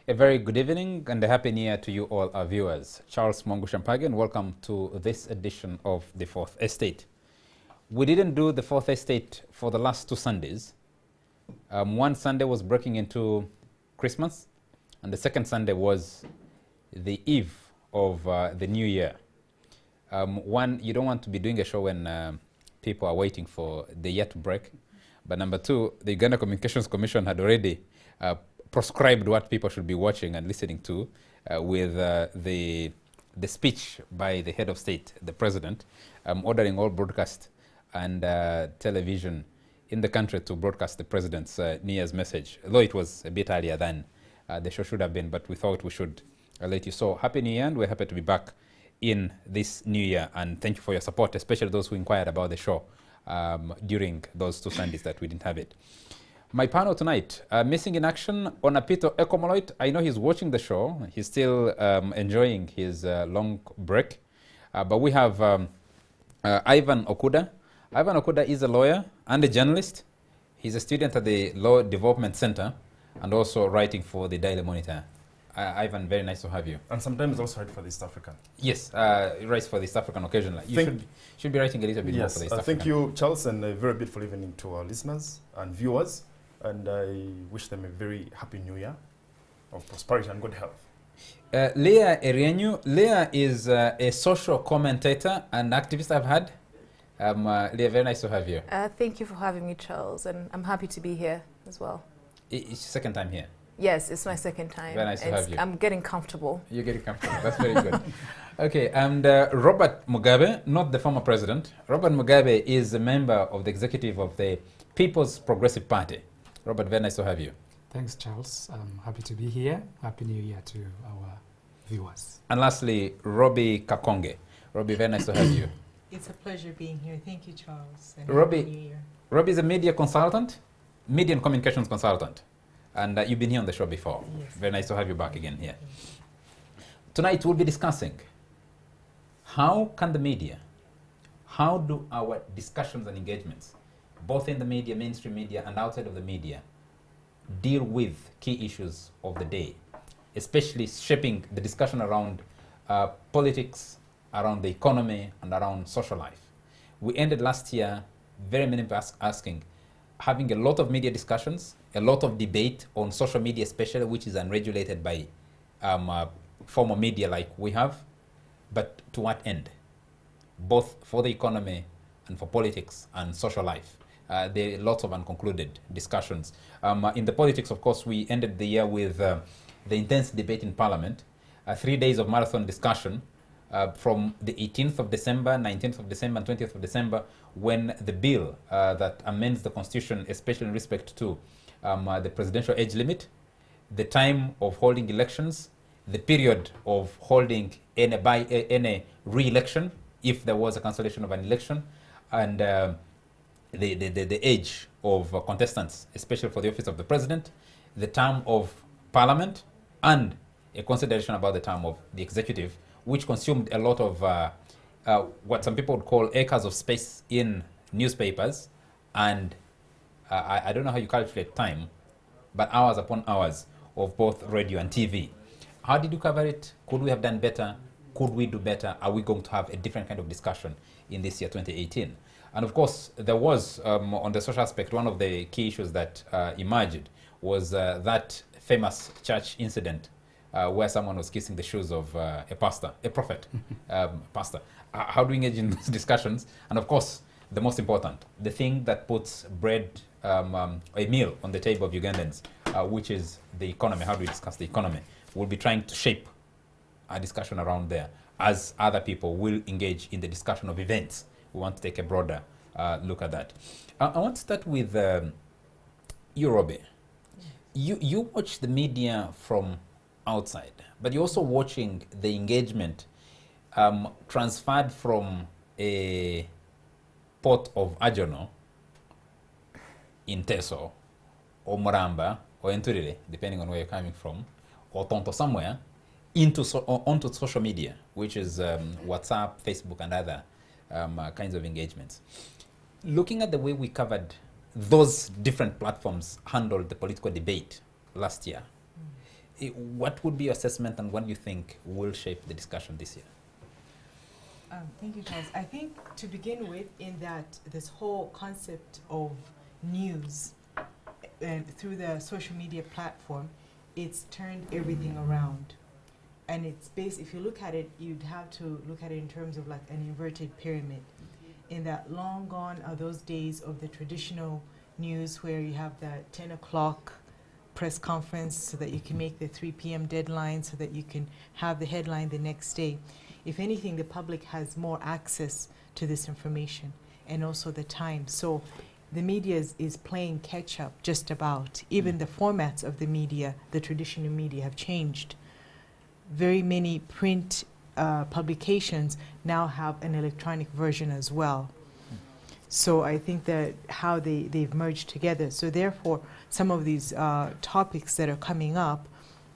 A very good evening and a happy new year to you all our viewers. Charles Mongu Shampage, and welcome to this edition of The Fourth Estate. We didn't do The Fourth Estate for the last 2 Sundays. One Sunday was breaking into Christmas, and the second Sunday was the eve of the New Year. One, you don't want to be doing a show when people are waiting for the year to break. But number two, the Uganda Communications Commission had already proscribed what people should be watching and listening to with the speech by the head of state, the president, ordering all broadcast and television in the country to broadcast the president's New Year's message, though it was a bit earlier than the show should have been, but we thought we should let you. So happy New Year, and we're happy to be back in this new year, and thank you for your support, especially those who inquired about the show during those 2 Sundays that we didn't have it. My panel tonight, missing in action, Onapito Ekomoloit. I know he's watching the show. He's still enjoying his long break. But we have Ivan Okuda. Ivan Okuda is a lawyer and a journalist. He's a student at the Law Development Center and also writing for the Daily Monitor. Ivan, very nice to have you. And sometimes also write for the East African. Yes, he writes for the East African occasionally. You should be writing a little bit more for the East African. Thank you, Charles, and a very beautiful evening to our listeners and viewers. And I wish them a very happy new year of prosperity and good health. Leah Erienyu. Leah is a social commentator and activist I've had. Leah, very nice to have you. Thank you for having me, Charles, and I'm happy to be here as well. It's your second time here? Yes, it's my second time. Very nice to have you. I'm getting comfortable. You're getting comfortable. That's very good. Okay, and Robert Mugabe, not the former president. Robert Mugabe is a member of the executive of the People's Progressive Party. Robert, very nice to have you. Thanks, Charles. I'm happy to be here. Happy New Year to our viewers. And lastly, Robbie Kakonge. Robbie, very nice to have you. It's a pleasure being here. Thank you, Charles. And Robbie, Happy New Year. Robbie is a media consultant, media and communications consultant. And you've been here on the show before. Yes. Very nice to have you back again here. Tonight we'll be discussing how can the media, how do our discussions and engagements, both in the media, mainstream media, and outside of the media, deal with key issues of the day, especially shaping the discussion around politics, around the economy, and around social life. We ended last year, very many of us asking, having a lot of media discussions, a lot of debate on social media especially, which is unregulated by formal media like we have, but to what end? Both for the economy and for politics and social life. There are lots of unconcluded discussions. In the politics, of course, we ended the year with the intense debate in Parliament, 3 days of marathon discussion from the 18th of December, 19th of December, and 20th of December, when the bill that amends the Constitution, especially in respect to the presidential age limit, the time of holding elections, the period of holding any re-election, if there was a cancellation of an election, and the age of contestants, especially for the office of the president, the term of parliament, and a consideration about the term of the executive, which consumed a lot of what some people would call acres of space in newspapers, and I don't know how you calculate time, but hours upon hours of both radio and TV. How did you cover it? Could we have done better? Could we do better? Are we going to have a different kind of discussion in this year, 2018? And of course, there was, on the social aspect, one of the key issues that emerged was that famous church incident where someone was kissing the shoes of a pastor, a prophet, pastor. How do we engage in those discussions? And of course, the most important, the thing that puts bread, a meal on the table of Ugandans, which is the economy. How do we discuss the economy? We'll be trying to shape a discussion around there, as other people will engage in the discussion of events. We want to take a broader look at that. I want to start with you, Robbie. You watch the media from outside, but you're also watching the engagement transferred from a port of Ajono in Teso, or Moramba, or Enturire, depending on where you're coming from, or Tonto somewhere, onto social media, which is WhatsApp, Facebook, and other kinds of engagements. Looking at the way we covered those different platforms handled the political debate last year, what would be your assessment and what do you think will shape the discussion this year? Thank you, Charles. I think to begin with, in that this whole concept of news and through the social media platform, it's turned everything around. And it's based, if you look at it, you'd have to look at it in terms of like an inverted pyramid. In that long gone are those days of the traditional news where you have the 10 o'clock press conference so that you can make the 3 p.m. deadline so that you can have the headline the next day. If anything, the public has more access to this information and also the time. So the media is playing catch up just about. Even the formats of the media, the traditional media, have changed. Very many print publications now have an electronic version as well. So I think that how they've merged together. So therefore, some of these topics that are coming up,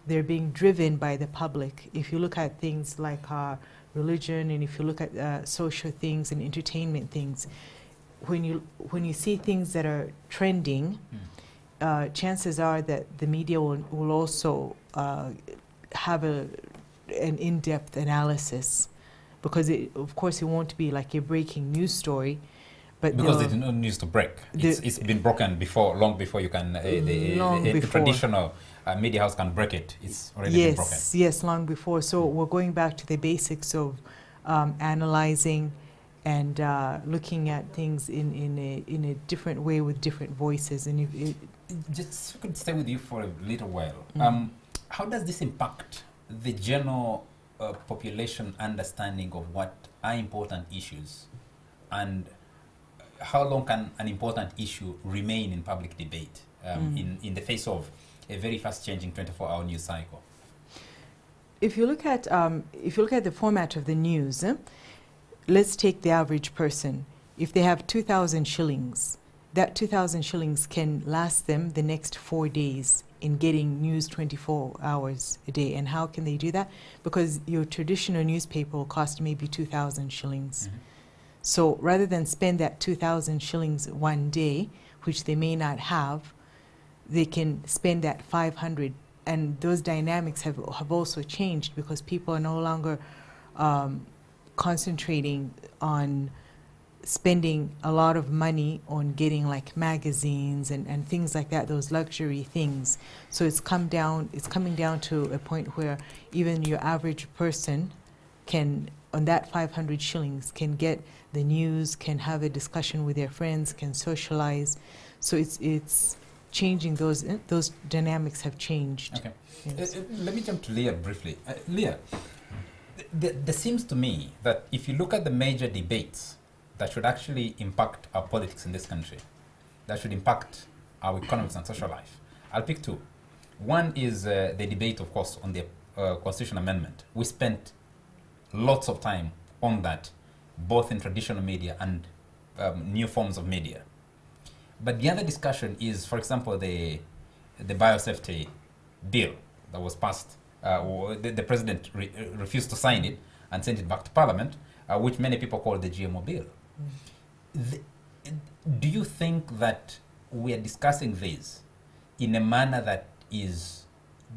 they're being driven by the public. If you look at things like religion, and if you look at social things and entertainment things, when you see things that are trending, chances are that the media will also have an in-depth analysis, because of course it won't be like a breaking news story. But because there's no news to break. It's been broken before, long before you can, the traditional media house can break it. It's already been broken. Yes, long before. So we're going back to the basics of analyzing and looking at things in a different way with different voices. And just could stay with you for a little while. How does this impact the general population understanding of what are important issues, and how long can an important issue remain in public debate in the face of a very fast-changing 24-hour news cycle? If you look at the format of the news, let's take the average person. If they have 2,000 shillings, that 2,000 shillings can last them the next 4 days in getting news 24 hours a day. And how can they do that? Because your traditional newspaper will cost maybe 2,000 shillings. So rather than spend that 2,000 shillings one day, which they may not have, they can spend that 500. And those dynamics have also changed, because people are no longer concentrating on spending a lot of money on getting like magazines and things like that, those luxury things. So it's coming down to a point where even your average person can, on that 500 shillings, can get the news, can have a discussion with their friends, can socialize. So it's changing. Those dynamics have changed. Okay. Yes. Let me jump to Leah briefly. Leah, there seems to me that if you look at the major debates that should actually impact our politics in this country, that should impact our economics and social life, I'll pick two. One is the debate, of course, on the Constitution Amendment. We spent lots of time on that, both in traditional media and new forms of media. But the other discussion is, for example, the biosafety bill that was passed. The president refused to sign it and sent it back to Parliament, which many people call the GMO bill. Do you think that we are discussing this in a manner that is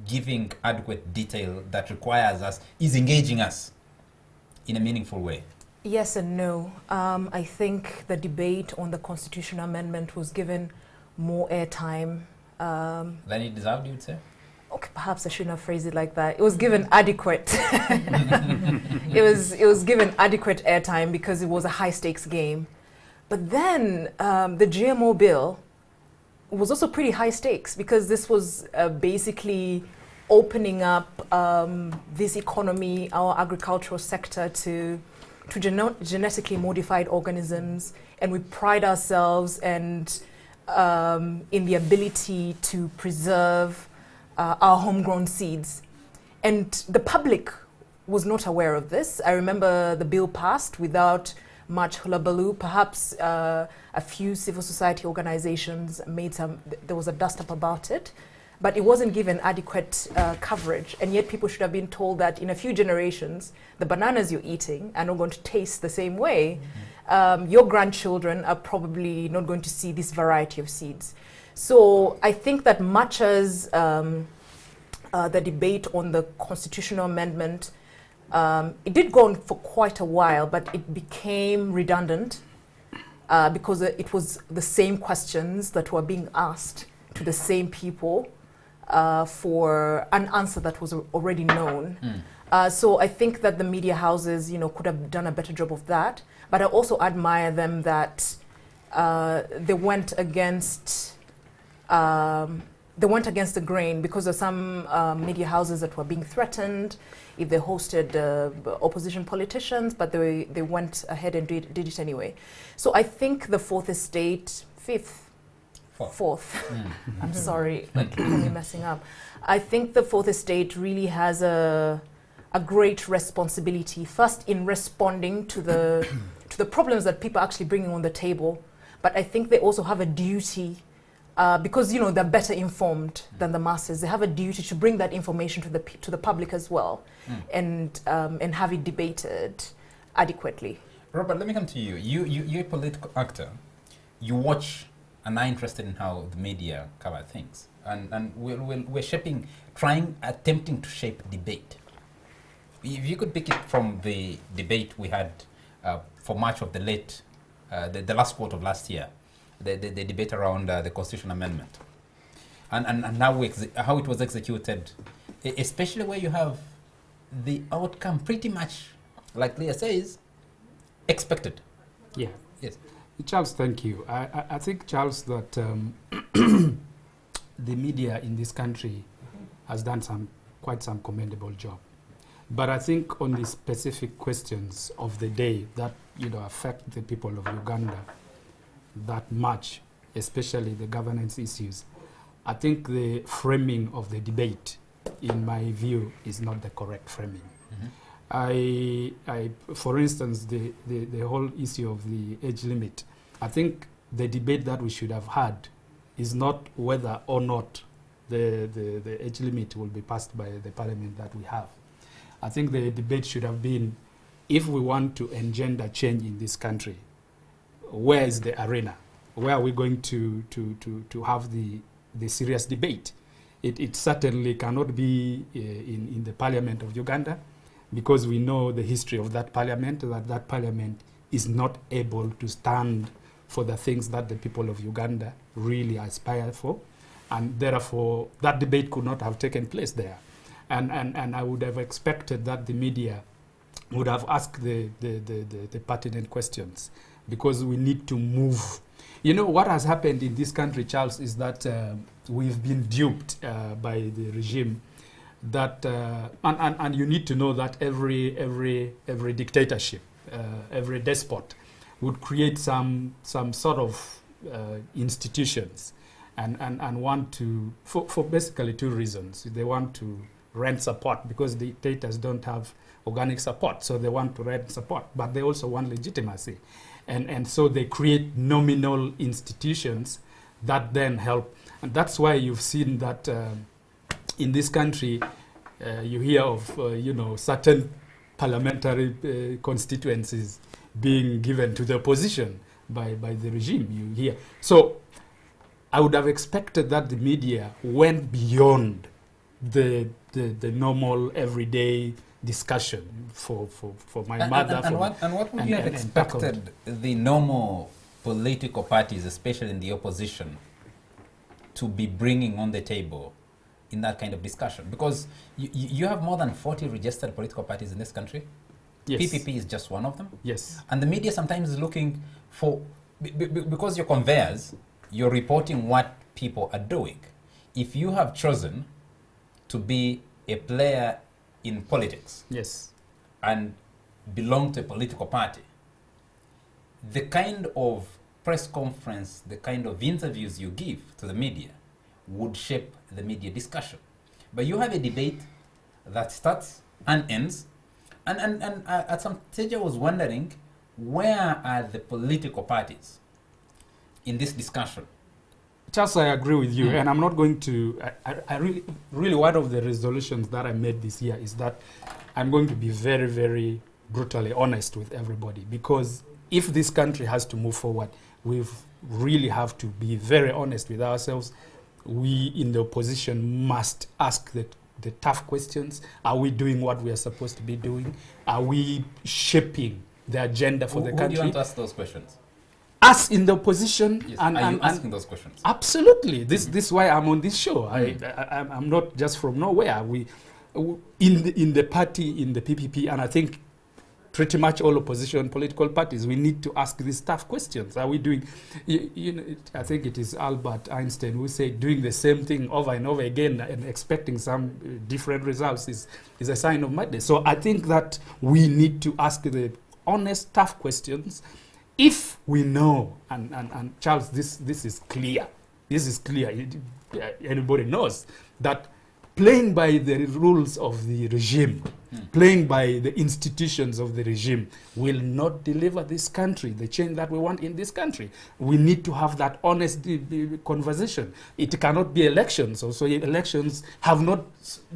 giving adequate detail that requires us, is engaging us in a meaningful way? Yes and no. I think the debate on the constitutional amendment was given more airtime. Than it deserved, you would say? Okay, perhaps I shouldn't have phrased it like that. It was given adequate. It was given adequate airtime because it was a high stakes game. But then the GMO bill was also pretty high stakes, because this was basically opening up this economy, our agricultural sector, to genetically modified organisms, and we pride ourselves in the ability to preserve our homegrown seeds. And the public was not aware of this. I remember the bill passed without much hullabaloo. Perhaps a few civil society organizations there was a dust up about it, but it wasn't given adequate coverage. And yet people should have been told that in a few generations, the bananas you're eating are not going to taste the same way. Your grandchildren are probably not going to see this variety of seeds. So I think that much as the debate on the constitutional amendment, it did go on for quite a while, but it became redundant because it was the same questions that were being asked to the same people for an answer that was already known. So I think that the media houses, could have done a better job of that. But I also admire them that they went against the grain, because of some media houses that were being threatened if they hosted opposition politicians, but they went ahead and did it anyway. So I think the fourth, I'm sorry, I keep me messing up. I think the fourth estate really has a great responsibility, first in responding to the problems that people are actually bringing on the table, but I think they also have a duty, because they're better informed than the masses. They have a duty to bring that information to the public as well, and have it debated adequately. Robert, let me come to you. You're a political actor. You watch and are interested in how the media cover things, and we're attempting to shape debate. If you could pick it from the debate we had for much of the last quarter of last year, the debate around the constitutional amendment, and now how it was executed, especially where you have the outcome pretty much, like Leah says, expected. Yeah. Yes. Charles, thank you. I think, Charles, that the media in this country has done quite some commendable job. But I think on the specific questions of the day that affect the people of Uganda that much, especially the governance issues, I think the framing of the debate, in my view, is not the correct framing. For instance, the whole issue of the age limit, I think the debate that we should have had is not whether or not the age limit will be passed by the parliament that we have. I think the debate should have been, if we want to engender change in this country, where is the arena? Where are we going to have the serious debate? It certainly cannot be in the parliament of Uganda, because we know the history of that parliament, that parliament is not able to stand for the things that the people of Uganda really aspire for, and therefore that debate could not have taken place there. And I would have expected that the media would have asked the pertinent questions, because we need to move. What has happened in this country, Charles, is that we've been duped by the regime. That and you need to know that every dictatorship, every despot, would create some sort of institutions, and want to for basically two reasons. They want to rent support, because dictators don't have organic support, so they want to rent support, but they also want legitimacy, and so they create nominal institutions that then help. And that's why you've seen that in this country you hear of certain parliamentary constituencies being given to the opposition by the regime. You hear. So I would have expected that the media went beyond the normal everyday discussion for my mother. And what would you have expected the normal political parties, especially in the opposition, to be bringing on the table in that kind of discussion? Because you have more than 40 registered political parties in this country. Yes. PPP is just one of them. Yes. And the media sometimes is looking for, because you're conveyors, you're reporting what people are doing. If you have chosen to be a player in politics, yes, and belong to a political party, the kind of press conference, the kind of interviews you give to the media would shape the media discussion. But you have a debate that starts and ends, and at some stage I was wondering, where are the political parties in this discussion? Charles, I agree with you, and I'm not going to. I really, one of the resolutions that I made this year is that I'm going to be very, very brutally honest with everybody, because if this country has to move forward, we really have to be very honest with ourselves. We in the opposition must ask the tough questions? Are we doing what we are supposed to be doing? Are we shaping the agenda for the Who do country? you want to ask those questions? Us in the opposition, Yes. and, Are and, you and asking those questions? absolutely. This is why I'm on this show. I'm not just from nowhere. In the party, in the PPP, and I think pretty much all opposition political parties, we need to ask these tough questions. Are we doing, I think it is Albert Einstein who said doing the same thing over and over again and expecting some different results is a sign of madness. So I think that we need to ask the honest, tough questions. If we know, and Charles, this is clear. This is clear. Anybody knows that playing by the rules of the regime, playing by the institutions of the regime will not deliver this country the change that we want in this country. We need to have that honest conversation. It cannot be elections. Also, elections have not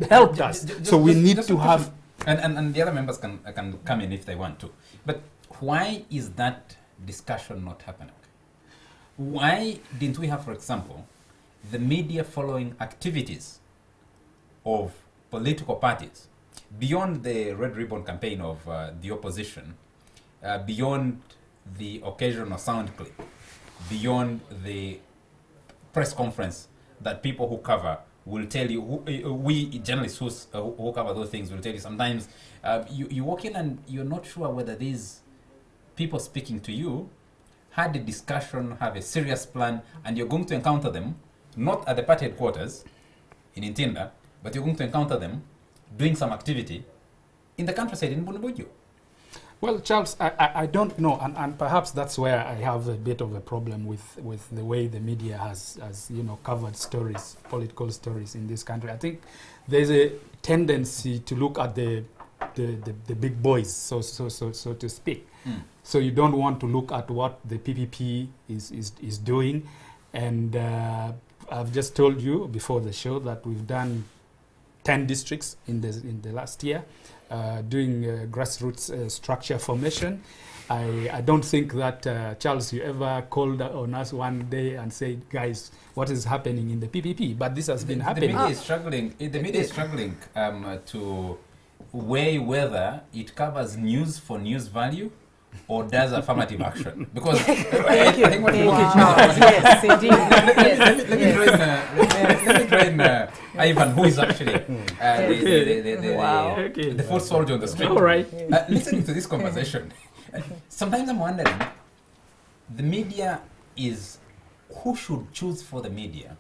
helped us. So we need to have... And the other members can come in if they want to. But why is that discussion not happening? Why didn't we have, for example, the media following activities of political parties beyond the Red Ribbon campaign of the opposition, beyond the occasional sound clip, beyond the press conference that people who cover will tell you, we journalists who cover those things will tell you sometimes you walk in and you're not sure whether these people speaking to you had a discussion, have a serious plan, and you're going to encounter them not at the party headquarters in Intinda, but you're going to encounter them doing some activity in the countryside in Bunubuju. Well, Charles, I don't know, and perhaps that's where I have a bit of a problem with the way the media has covered stories, political stories in this country. I think there's a tendency to look at the big boys, so to speak. So you don't want to look at what the PPP is doing, and I've just told you before the show that we've done 10 districts in the last year, doing grassroots structure formation. I don't think that, Charles, you ever called on us one day and said, guys, what is happening in the PPP? But this has been happening. The media is struggling. The media is struggling to weigh whether it covers news for news value or does affirmative action. Because I think what Yes, indeed. let me train Ivan, who is actually the foot soldier on the street. All right. Listening to this conversation, sometimes I'm wondering, the media is, who should choose for the media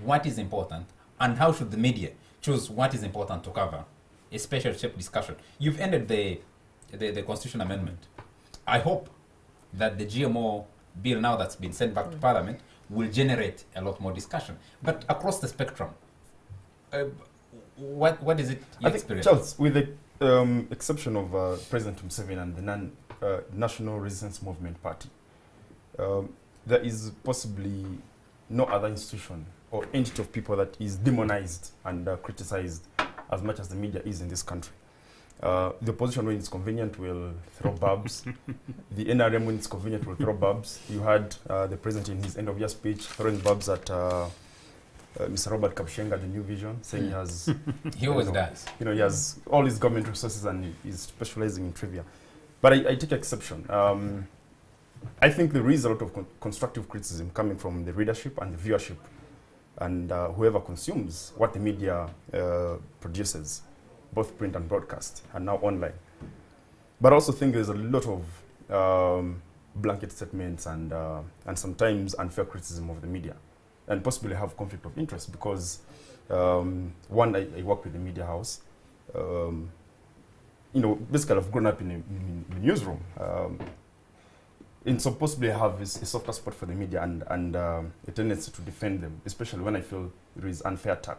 what is important, and how should the media choose what is important to cover a special shape discussion? You've ended the constitution amendment. I hope that the GMO bill, now that's been sent back to Parliament, will generate a lot more discussion. But across the spectrum, what is it you experience? Charles, with the exception of President Museveni and the National Resistance Movement Party, there is possibly no other institution or entity of people that is demonized and criticized as much as the media is in this country. The opposition, when it's convenient, will throw barbs. The NRM, when it's convenient, will throw barbs. You had the president in his end-of-year speech throwing barbs at Mr. Robert Kapshenga, the New Vision, saying he has... He always does. He has all his government resources and he's specializing in trivia. But I take exception. I think there is a lot of constructive criticism coming from the readership and the viewership and whoever consumes what the media produces, both print and broadcast, and now online. But I also think there's a lot of blanket statements and sometimes unfair criticism of the media, and possibly have conflict of interest because, one, I work with the media house. Basically I've grown up in the newsroom. And so possibly I have a softer spot for the media and a tendency to defend them, especially when I feel there is unfair attack.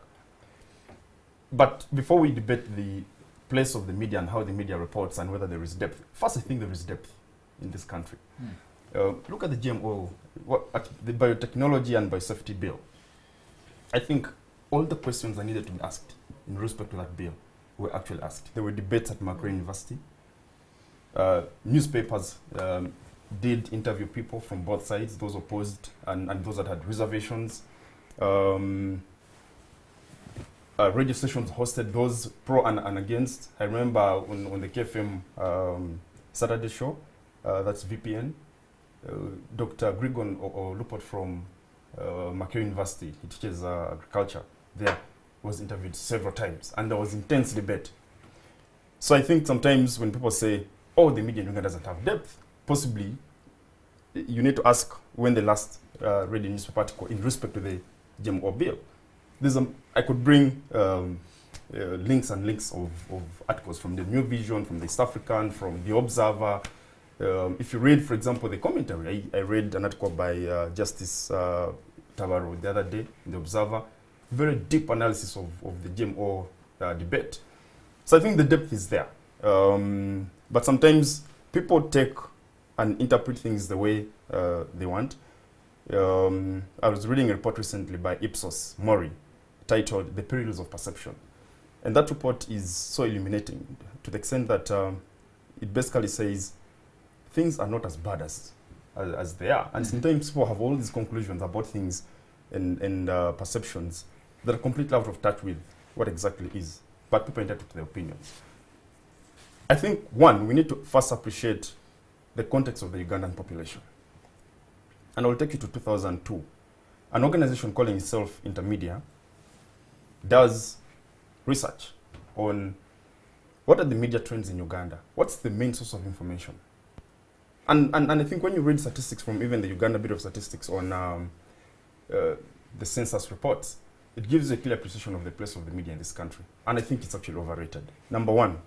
But before we debate the place of the media and how the media reports and whether there is depth, first I think there is depth in this country. Look at the GMO, the biotechnology and biosafety bill. I think all the questions that needed to be asked in respect to that bill were actually asked. There were debates at Macquarie University. Newspapers did interview people from both sides, those opposed and those that had reservations. radio stations hosted those pro and against. I remember on the KFM Saturday show, that's VPN, Dr. Grigon Lupot from Macquarie University, he teaches agriculture there, was interviewed several times, and there was intense debate. So I think sometimes when people say, oh, the media in Uganda doesn't have depth, possibly you need to ask when the last read a newspaper article in respect to the GMO bill. I could bring links and links of articles from the New Vision, from the East African, from the Observer. If you read, for example, the commentary, I read an article by Justice Tavaro the other day in the Observer, very deep analysis of the GMO debate. So I think the depth is there. But sometimes people take and interpret things the way they want. I was reading a report recently by Ipsos Mori titled The Perils of Perception. And that report is so illuminating to the extent that it basically says things are not as bad as they are. And sometimes people have all these conclusions about things and perceptions that are completely out of touch with what exactly is. But people entitled to their opinions. I think, one, we need to first appreciate the context of the Ugandan population. And I'll take you to 2002. An organization calling itself Intermedia does research on what are the media trends in Uganda? What's the main source of information? And I think when you read statistics from even the Uganda Bureau of Statistics on the census reports, it gives you a clear appreciation of the place of the media in this country. And I think it's actually overrated. Number one,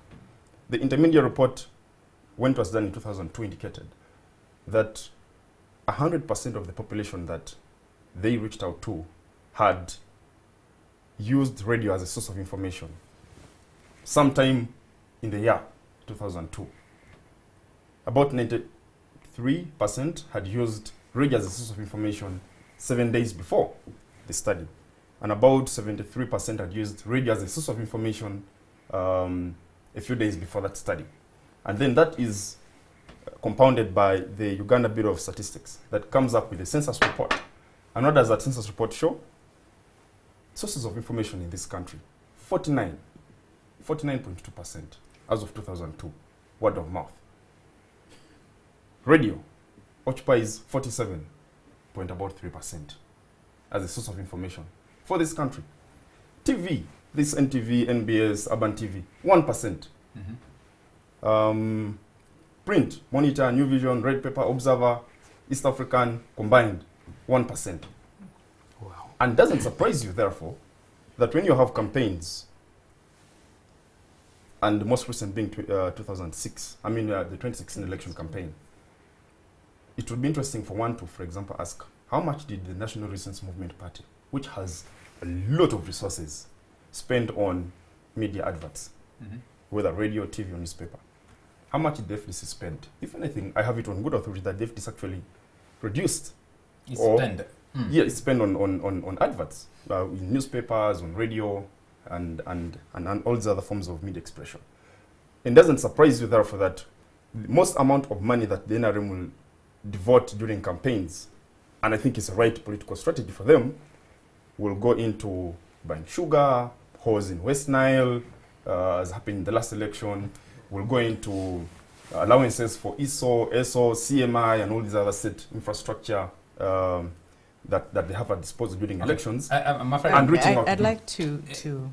the Intermedia report, when it was done in 2002, indicated that 100% of the population that they reached out to had used radio as a source of information sometime in the year 2002. About 93% had used radio as a source of information 7 days before the study. And about 73% had used radio as a source of information a few days before that study. And then that is compounded by the Uganda Bureau of Statistics that comes up with a census report. And what does that census report show? Sources of information in this country, 49.2% as of 2002, word of mouth. Radio occupies 47.3% as a source of information for this country. TV, this NTV, NBS, Urban TV, 1%. Print, Monitor, New Vision, Red Pepper, Observer, East African, combined, 1%. Wow. And doesn't surprise you, therefore, that when you have campaigns, and the most recent being 2006, the 2016 election campaign, it would be interesting for one to, for example, ask, how much did the National Resistance Movement Party, which has a lot of resources, spend on media adverts, whether radio, TV, or newspaper? How much did the FDC spend? If anything, I have it on good authority that the FDC actually reduced. It's spend. Yeah, it's spent on adverts, in newspapers, on radio, and all these other forms of media expression. It doesn't surprise you, therefore, that the most amount of money that the NRM will devote during campaigns, and I think it's a right political strategy for them, will go into buying sugar, horse in West Nile, as happened in the last election, will go into allowances for ESO, CMI, and all these other state infrastructure that they have at disposal during elections. I'm afraid I'd like to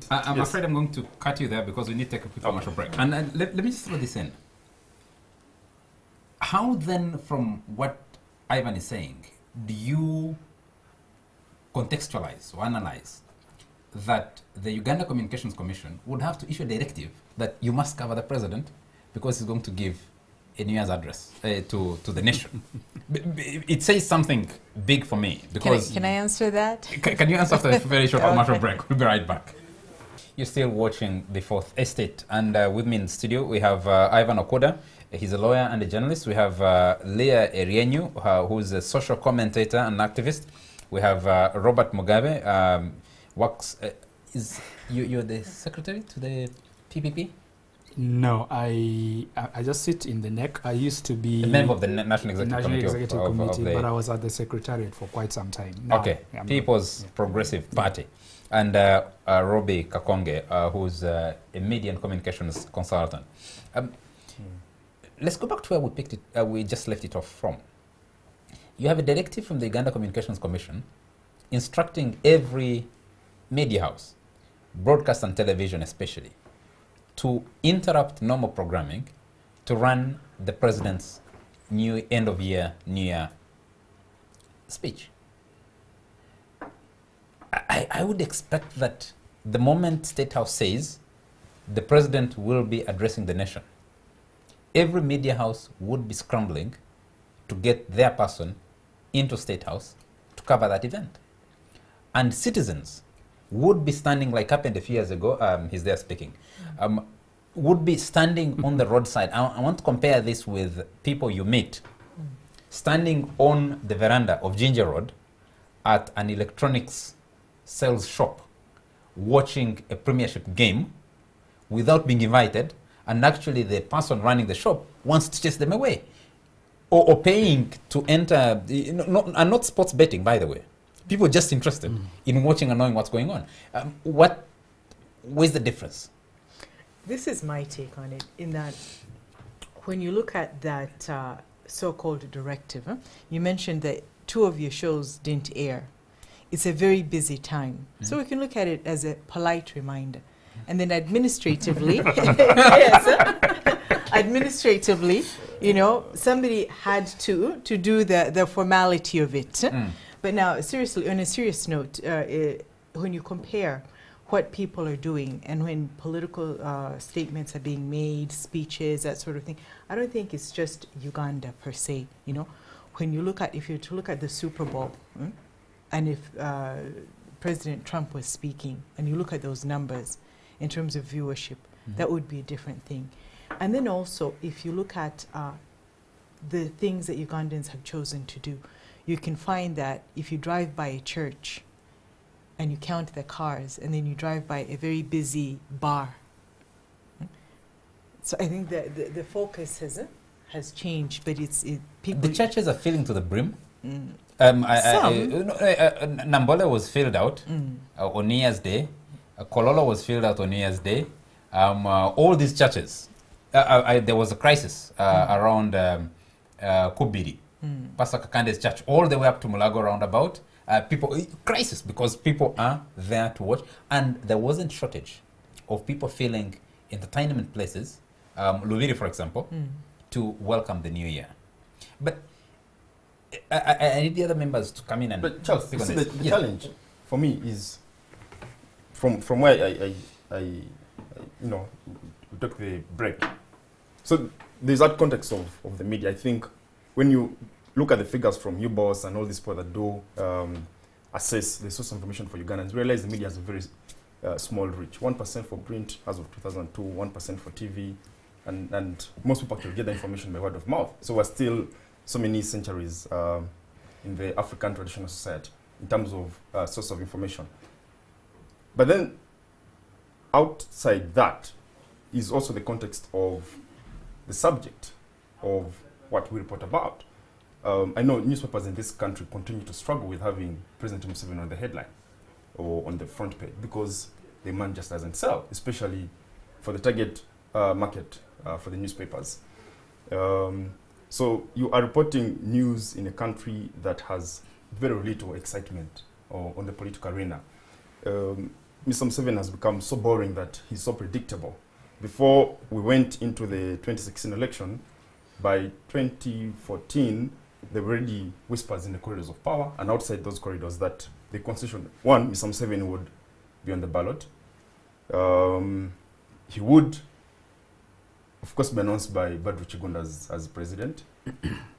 I'm afraid I'm going to cut you there because we need to take a quick commercial break. And let me just throw this in. How then, from what Ivan is saying, do you contextualize or analyze that the Uganda Communications Commission would have to issue a directive that you must cover the president because he's going to give a New Year's address to the nation? It says something big for me. Because can I answer that? Can you answer after a very short commercial break? We'll be right back. You're still watching The Fourth Estate, and with me in the studio we have Ivan Okoda. He's a lawyer and a journalist. We have Leah Erienyu, who's a social commentator and activist. We have Robert Mugabe, works. You're the secretary to the PPP? No, I just sit in the NEC. I used to be a member of the National Executive Committee, but I was at the Secretariat for quite some time. Now, okay, People's Progressive Party. and Robbie Kakonge, who's a media and communications consultant. Let's go back to where we picked it. We just left it off from. You have a directive from the Uganda Communications Commission instructing every media house, broadcast and television especially, to interrupt normal programming to run the president's new end-of-year, New Year speech. I would expect that the moment State House says the president will be addressing the nation, every media house would be scrambling to get their person into State House to cover that event. And citizens would be standing, like happened a few years ago, he's there speaking, would be standing on the roadside. I want to compare this with people you meet, standing on the veranda of Ginger Road at an electronics sales shop, watching a premiership game without being invited, and actually the person running the shop wants to chase them away. Or paying to enter, and not sports betting, by the way. People just interested in watching and knowing what's going on. Where's the difference? This is my take on it, in that when you look at that so-called directive, you mentioned that 2 of your shows didn't air. It's a very busy time. So we can look at it as a polite reminder. And then administratively, yes, administratively, you know, somebody had to do the formality of it. But now, seriously, on a serious note, when you compare what people are doing and when political statements are being made, speeches, that sort of thing, I don't think it's just Uganda per se, you know. When you look at, if you were to look at the Super Bowl, and if President Trump was speaking, and you look at those numbers in terms of viewership, that would be a different thing. And then also, if you look at the things that Ugandans have chosen to do, you can find that if you drive by a church and you count the cars, and then you drive by a very busy bar. So I think that the focus has changed, but people... The churches are filling to the brim. Nambola was filled out on New Year's Day. Kololo was filled out on New Year's Day. All these churches, there was a crisis around Kubiri, Pastor Kakande's church, all the way up to Mulago roundabout. Crisis, because people are there to watch, and there wasn't shortage of people filling entertainment places, Luviri for example, to welcome the new year. But I need the other members to come in and... But Charles, you see the challenge for me is from where I you know, we took the break. So there's that context of the media. I think when you look at the figures from UBOS and all these people that do assess the source of information for Ugandans, realize the media has a very small reach. 1% for print as of 2002, 1% for TV, and most people actually get the information by word of mouth. So we're still so many centuries in the African traditional society in terms of source of information. But then outside that is also the context of the subject of what we report about. I know newspapers in this country continue to struggle with having President Museveni on the headline or on the front page because the man just doesn't sell, especially for the target market for the newspapers. So you are reporting news in a country that has very little excitement on the political arena. Mr. Museveni has become so boring that he's so predictable. Before we went into the 2016 election, by 2014, there were already whispers in the corridors of power and outside those corridors that the constitution, one, Mr. Museveni would be on the ballot. He would, of course, be announced by Badru Chigunda as president,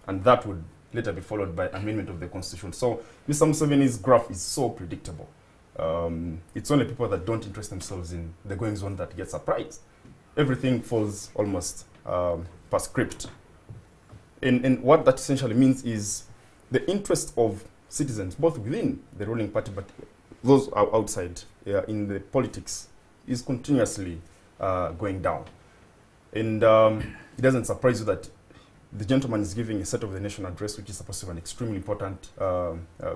and that would later be followed by amendment of the constitution. So Mr. Museveni's graph is so predictable. It's only people that don't interest themselves in the goings-on that get surprised. Everything falls almost per script. And what that essentially means is the interest of citizens, both within the ruling party, but those outside in the politics, is continuously going down. And it doesn't surprise you that the gentleman is giving a State of the Nation address, which is supposed to be an extremely important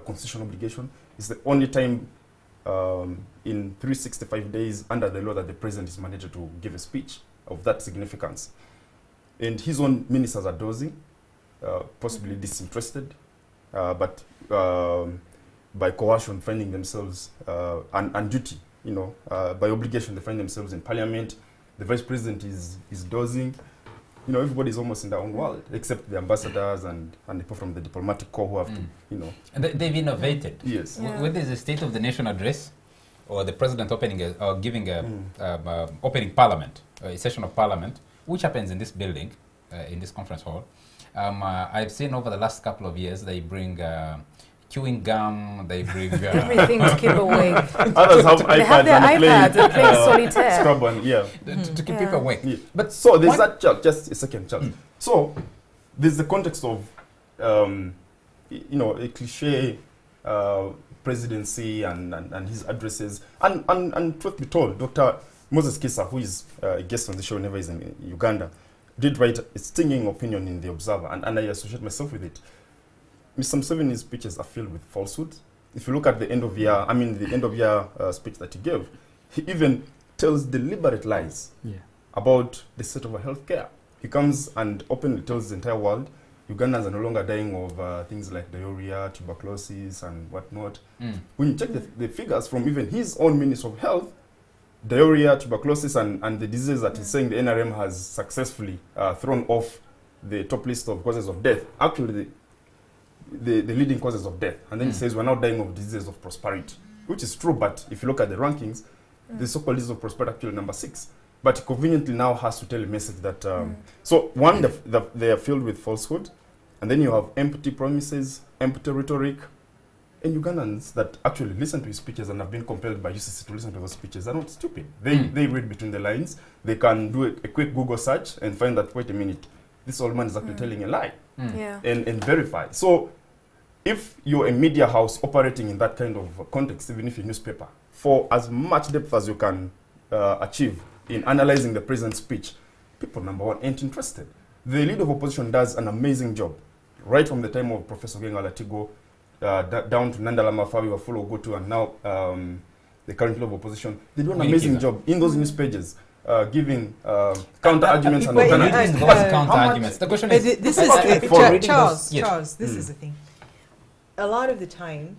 constitutional obligation. It's the only time in 365 days under the law that the president is mandated to give a speech of that significance. And his own ministers are dozing, possibly disinterested, but by coercion finding themselves on duty, by obligation they find themselves in parliament. The vice president is dozing. Everybody's almost in their own world, except the ambassadors and people from the diplomatic corps who have to, And they've innovated. Yes. Yeah. Whether it's a State of the Nation address or the president giving a opening parliament, a session of parliament, which happens in this building, in this conference hall. I've seen over the last couple of years they bring chewing gum, they bring Everything to keep awake. Others have They have their iPads, they're playing solitaire. Scrabble, yeah. to keep Yeah. people awake. Yeah. But So there's one- that, Charles, just a second, Charles. So there's the context of, a cliche presidency and his addresses. And truth be told, Dr. Moses Kisa, who is a guest on the show whenever he's in Uganda, did write a stinging opinion in The Observer, and I associate myself with it. Mr. Museveni's speeches are filled with falsehoods. If you look at the end of year speech that he gave, he even tells deliberate lies about the state of our healthcare. He comes and openly tells the entire world Ugandans are no longer dying of things like diarrhea, tuberculosis, and whatnot. When you check the figures from even his own Minister of Health, diarrhea, tuberculosis, and the diseases that he's saying the NRM has successfully thrown off the top list of causes of death, actually the leading causes of death. And then he says we're now dying of diseases of prosperity, which is true, but if you look at the rankings, the so-called disease of prosperity actually number 6. But conveniently now has to tell a message that... So one, they are filled with falsehood, and then you have empty promises, empty rhetoric, and Ugandans that actually listen to his speeches and have been compelled by UCC to listen to those speeches are not stupid. They read between the lines. They can do a quick Google search and find that, wait a minute, this old man is actually telling a lie, Yeah. and verify. So if you're a media house operating in that kind of context, even if you're a newspaper, for as much depth as you can achieve in analyzing the president's speech, people, number one, ain't interested. The leader of opposition does an amazing job, right from the time of Professor Genga Latigo, down to Nandala Mafawi, Wafula Ogutu, and now the current leader of opposition. They do an amazing job in those news pages, giving counter-arguments and But- alternatives. Counter-arguments. The question is... This I- I- is for reading Charles. those- yes. Charles, this is the thing. A lot of the time,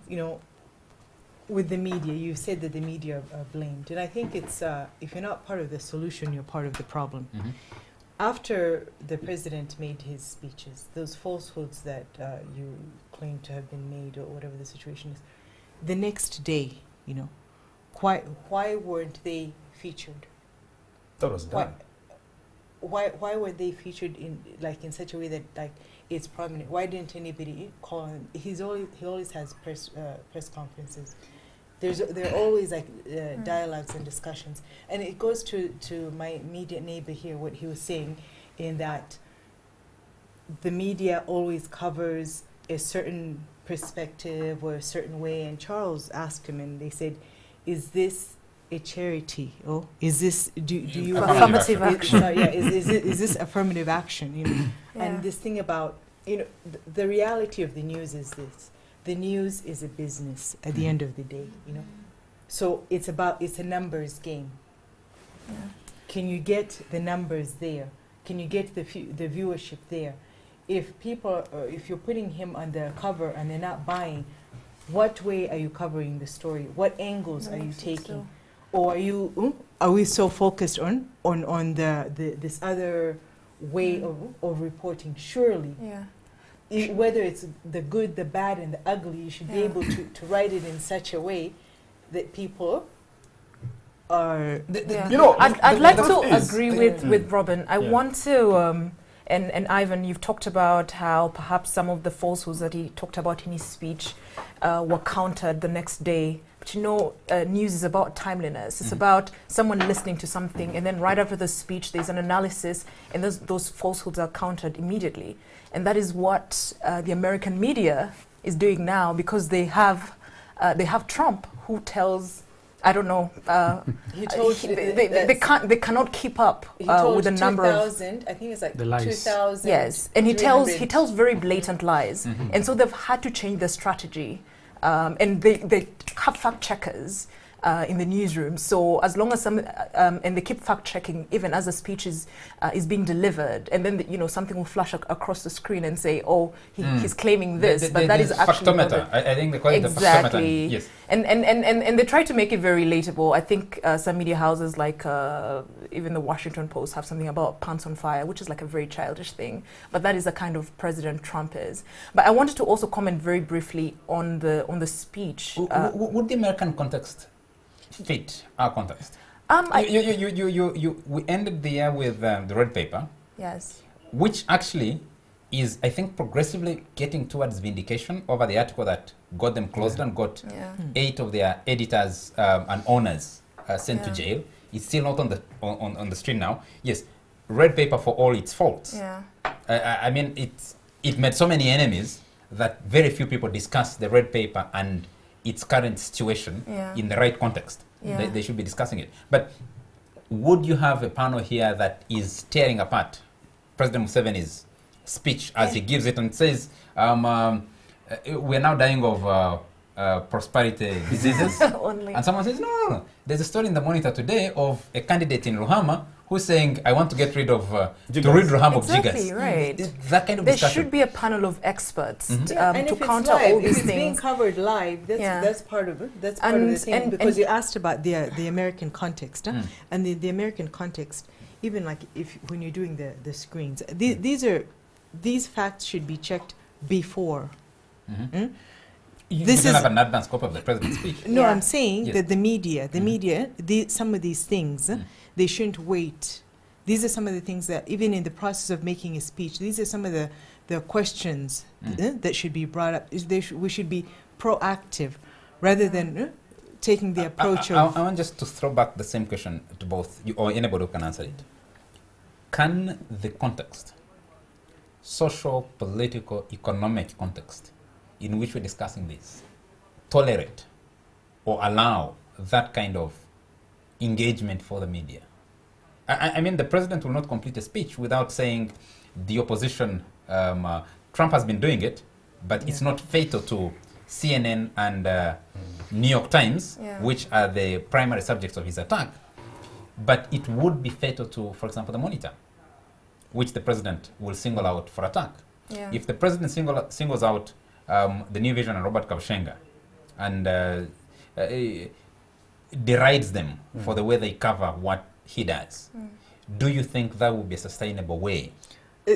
with the media, you said that the media are blamed, and I think it's if you're not part of the solution, you're part of the problem. Mhm. After the president made his speeches, those falsehoods that you claim to have been made or whatever the situation is, the next day, why weren't they featured? That was done. Why were they featured in such a way that it's prominent? Why didn't anybody call him? He always has press conferences. There are always dialogues and discussions, and it goes to my immediate neighbor here, what he was saying, in that the media always covers a certain perspective or a certain way. And Charles asked him, and they said, "Is this a charity? Or is this do you Affirmative action. Is this affirmative action? Yeah. And this thing about the reality of the news is this: the news is a business at the end of the day. So it's a numbers game. Yeah. Can you get the numbers there? Can you get the viewership there? If if you're putting him on the cover and they're not buying, what way are you covering the story? What angles are you taking? Or are we so focused on this other way of reporting? Surely, Yeah. whether it's the good, the bad, and the ugly, you should be able to write it in such a way that people are... Yeah. I'd like to is- agree with Robin. I want to, and Ivan, you've talked about how perhaps some of the falsehoods that he talked about in his speech were countered the next day. But news is about timeliness. It's about someone listening to something, and then right after the speech, there's an analysis, and those falsehoods are countered immediately. And that is what the American media is doing now, because they have Trump, who tells, I don't know, He told they cannot keep up with the number of... I think it's like The lies. 2,000. Yes, and he tells very blatant lies, and so they've had to change their strategy, and they have fact checkers in the newsroom. So as long as and they keep fact checking even as the speech is being delivered, and then something will flash across the screen and say, oh, he's claiming this, but that is actually factometer. I think they call it the exactly. factometer. Yes. And they try to make it very relatable. I think some media houses like even the Washington Post have something about pants on fire, which is like a very childish thing, but that is the kind of President Trump is. But I wanted to also comment very briefly on the speech. Would the American context fit our context? We ended the year with the red paper. Yes. Which actually is, I think, progressively getting towards vindication over the article that got them closed and got 8 of their editors and owners sent to jail. It's still not on the stream now. Yes, red paper for all its faults. Yeah. I mean, it made so many enemies that very few people discuss the red paper and its current situation in the right context. Yeah. They should be discussing it. But would you have a panel here that is tearing apart President Museveni's speech as he gives it and says, we're now dying of prosperity diseases? And someone says, no. There's a story in the Monitor today of a candidate in Ruhama who's saying, I want to get rid of, to rid Ruhama of jiggers. Exactly, right. That kind of there discussion. should be a panel of experts And to if counter it's live, all these if it's being things. covered live, that's part of it. That's part of the thing. Because you asked about the American context, and the American context, even like when you're doing the screens, these facts should be checked before. You This don't is- have an advance copy of the president's speech. No, Yeah. I'm saying Yes. that the media, some of these things, they shouldn't wait. These are some of the things that, even in the process of making a speech, these are some of the questions that should be brought up. We should be proactive rather than taking the approach I of... want just to throw back the same question to both you or anybody who can answer it. Can the context, social, political, economic context in which we're discussing this, tolerate or allow that kind of engagement for the media? I mean, the president will not complete a speech without saying the opposition, Trump has been doing it, but it's not fatal to CNN and New York Times, which are the primary subjects of his attack. But it would be fatal to, for example, the Monitor, which the president will single out for attack. Yeah. If the president singles out the New Vision and Robert Kabushenga and derides them for the way they cover what he does, do you think that would be a sustainable way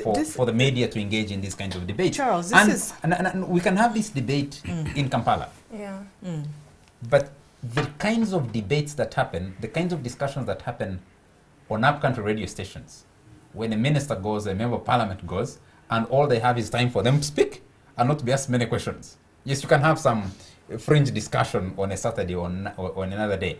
for the media to engage in these kinds of debates? Charles, and we can have this debate in Kampala. Yeah. But the kinds of debates that happen, the kinds of discussions that happen on upcountry radio stations, when a minister goes, a member of parliament goes, and all they have is time for them to speak and not to be asked many questions. Yes, you can have some fringe discussion on a Saturday or on another day.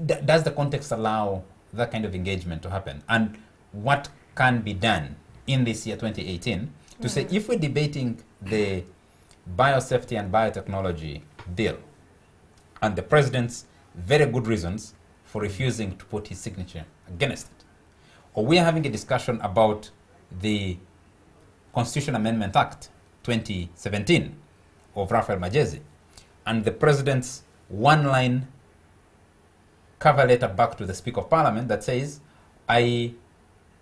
Does the context allow that kind of engagement to happen? And what can be done in this year 2018 to say, if we're debating the biosafety and biotechnology bill and the president's very good reasons for refusing to put his signature against it, or we are having a discussion about the Constitution Amendment Act 2017 of Raphael Majezi, and the president's one-line cover letter back to the Speaker of Parliament that says, I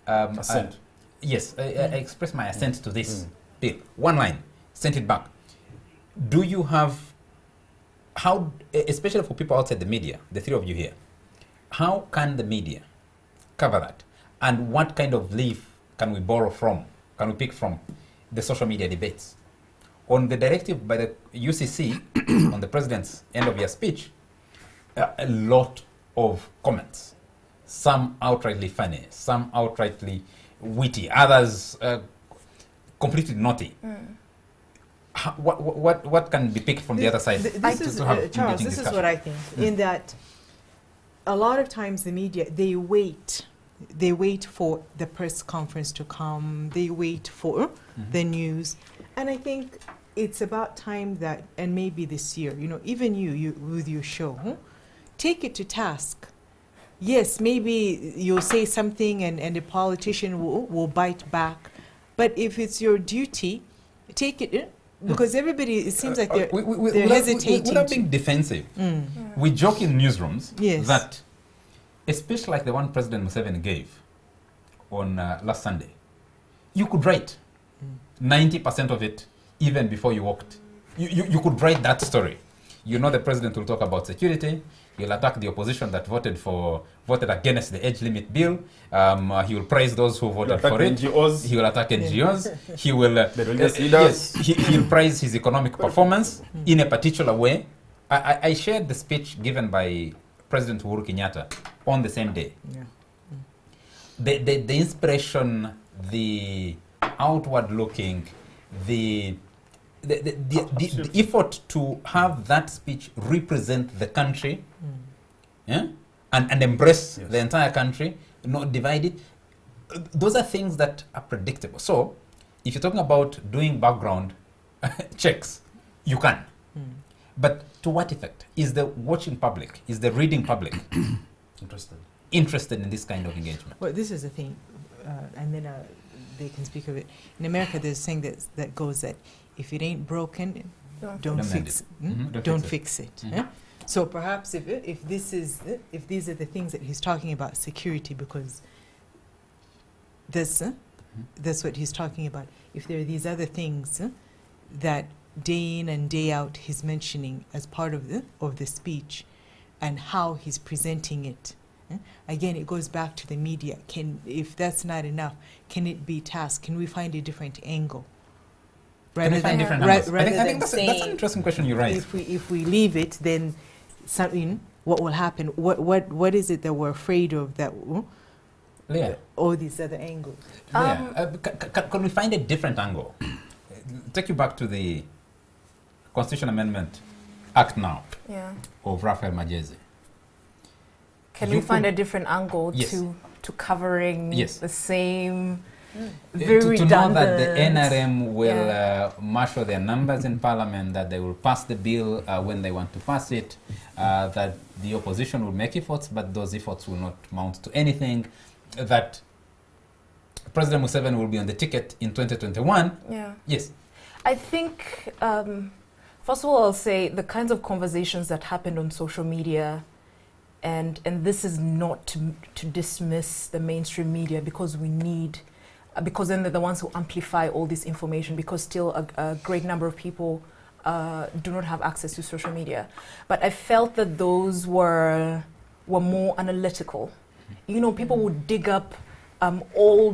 Assent. I express my assent to this bill. One line, sent it back. Do you have, how, especially for people outside the media, the three of you here, how can the media cover that? And what kind of leaf can we borrow from, can we pick from the social media debates? On the directive by the UCC, on the president's end of year speech, a lot of comments. Some outrightly funny, some outrightly witty, others completely naughty. What can be picked from the other side? Charles, this is what I think, in that a lot of times the media, they wait for the press conference to come, they wait for the news, and I think it's about time that, and maybe this year, even you with your show, take it to task. Yes, maybe you'll say something and the politician will bite back, but if it's your duty, take it, because everybody, it seems like they're, we, they're hesitating. without to- being defensive, Mm. we joke in newsrooms Yes. that a speech like the one President Museveni gave on last Sunday, you could write 90% of it even before you walked. You could write that story. You know the president will talk about security. He'll attack the opposition that voted against the age limit bill. He will praise those who voted for it. NGOs. He will attack NGOs. He will The religious leaders. he'll praise his economic performance in a particular way. I shared the speech given by President Uhuru Kenyatta on the same day. Yeah. The inspiration, the outward looking, the effort to have that speech represent the country, yeah, and embrace Yes. the entire country, not divide it. Those are things that are predictable. So, if you're talking about doing background checks, you can. But to what effect? Is the watching public, is the reading public interested in this kind of engagement? Well, this is the thing, and then they can speak of it. In America, there's a saying that goes that if it ain't broken, don't Don't mend fix it. it. Mhm. Don't fix it. Mhm. Yeah? So perhaps if these are the things that he's talking about, security, because that's what he's talking about. If there are these other things that day in and day out he's mentioning as part of the speech, and how he's presenting it. Again, it goes back to the media. If that's not enough, can it be tasked? Can we find a different angle? Can we find different ra- angles? I rather think than that's an saying, interesting question you raised. if we leave it, then something. What will happen? What is it that we're afraid of? That Leah, all these other angles. can we find a different angle? Take you back to the Constitution Amendment Act now Yeah. of Raphael Majezi. Can You we find could- a different angle Yes. to covering Yes. the same To very know that the redundant- NRM will Yeah. marshal their numbers in Parliament, that they will pass the bill when they want to pass it, that the opposition will make efforts, but those efforts will not mount to anything, that President Museveni will be on the ticket in 2021. Yeah. Yes. I think, first of all, I'll say the kinds of conversations that happened on social media, and this is not to dismiss the mainstream media, because we need, because then they're the ones who amplify all this information, because still a great number of people do not have access to social media. But I felt that those were more analytical. You know, people would dig up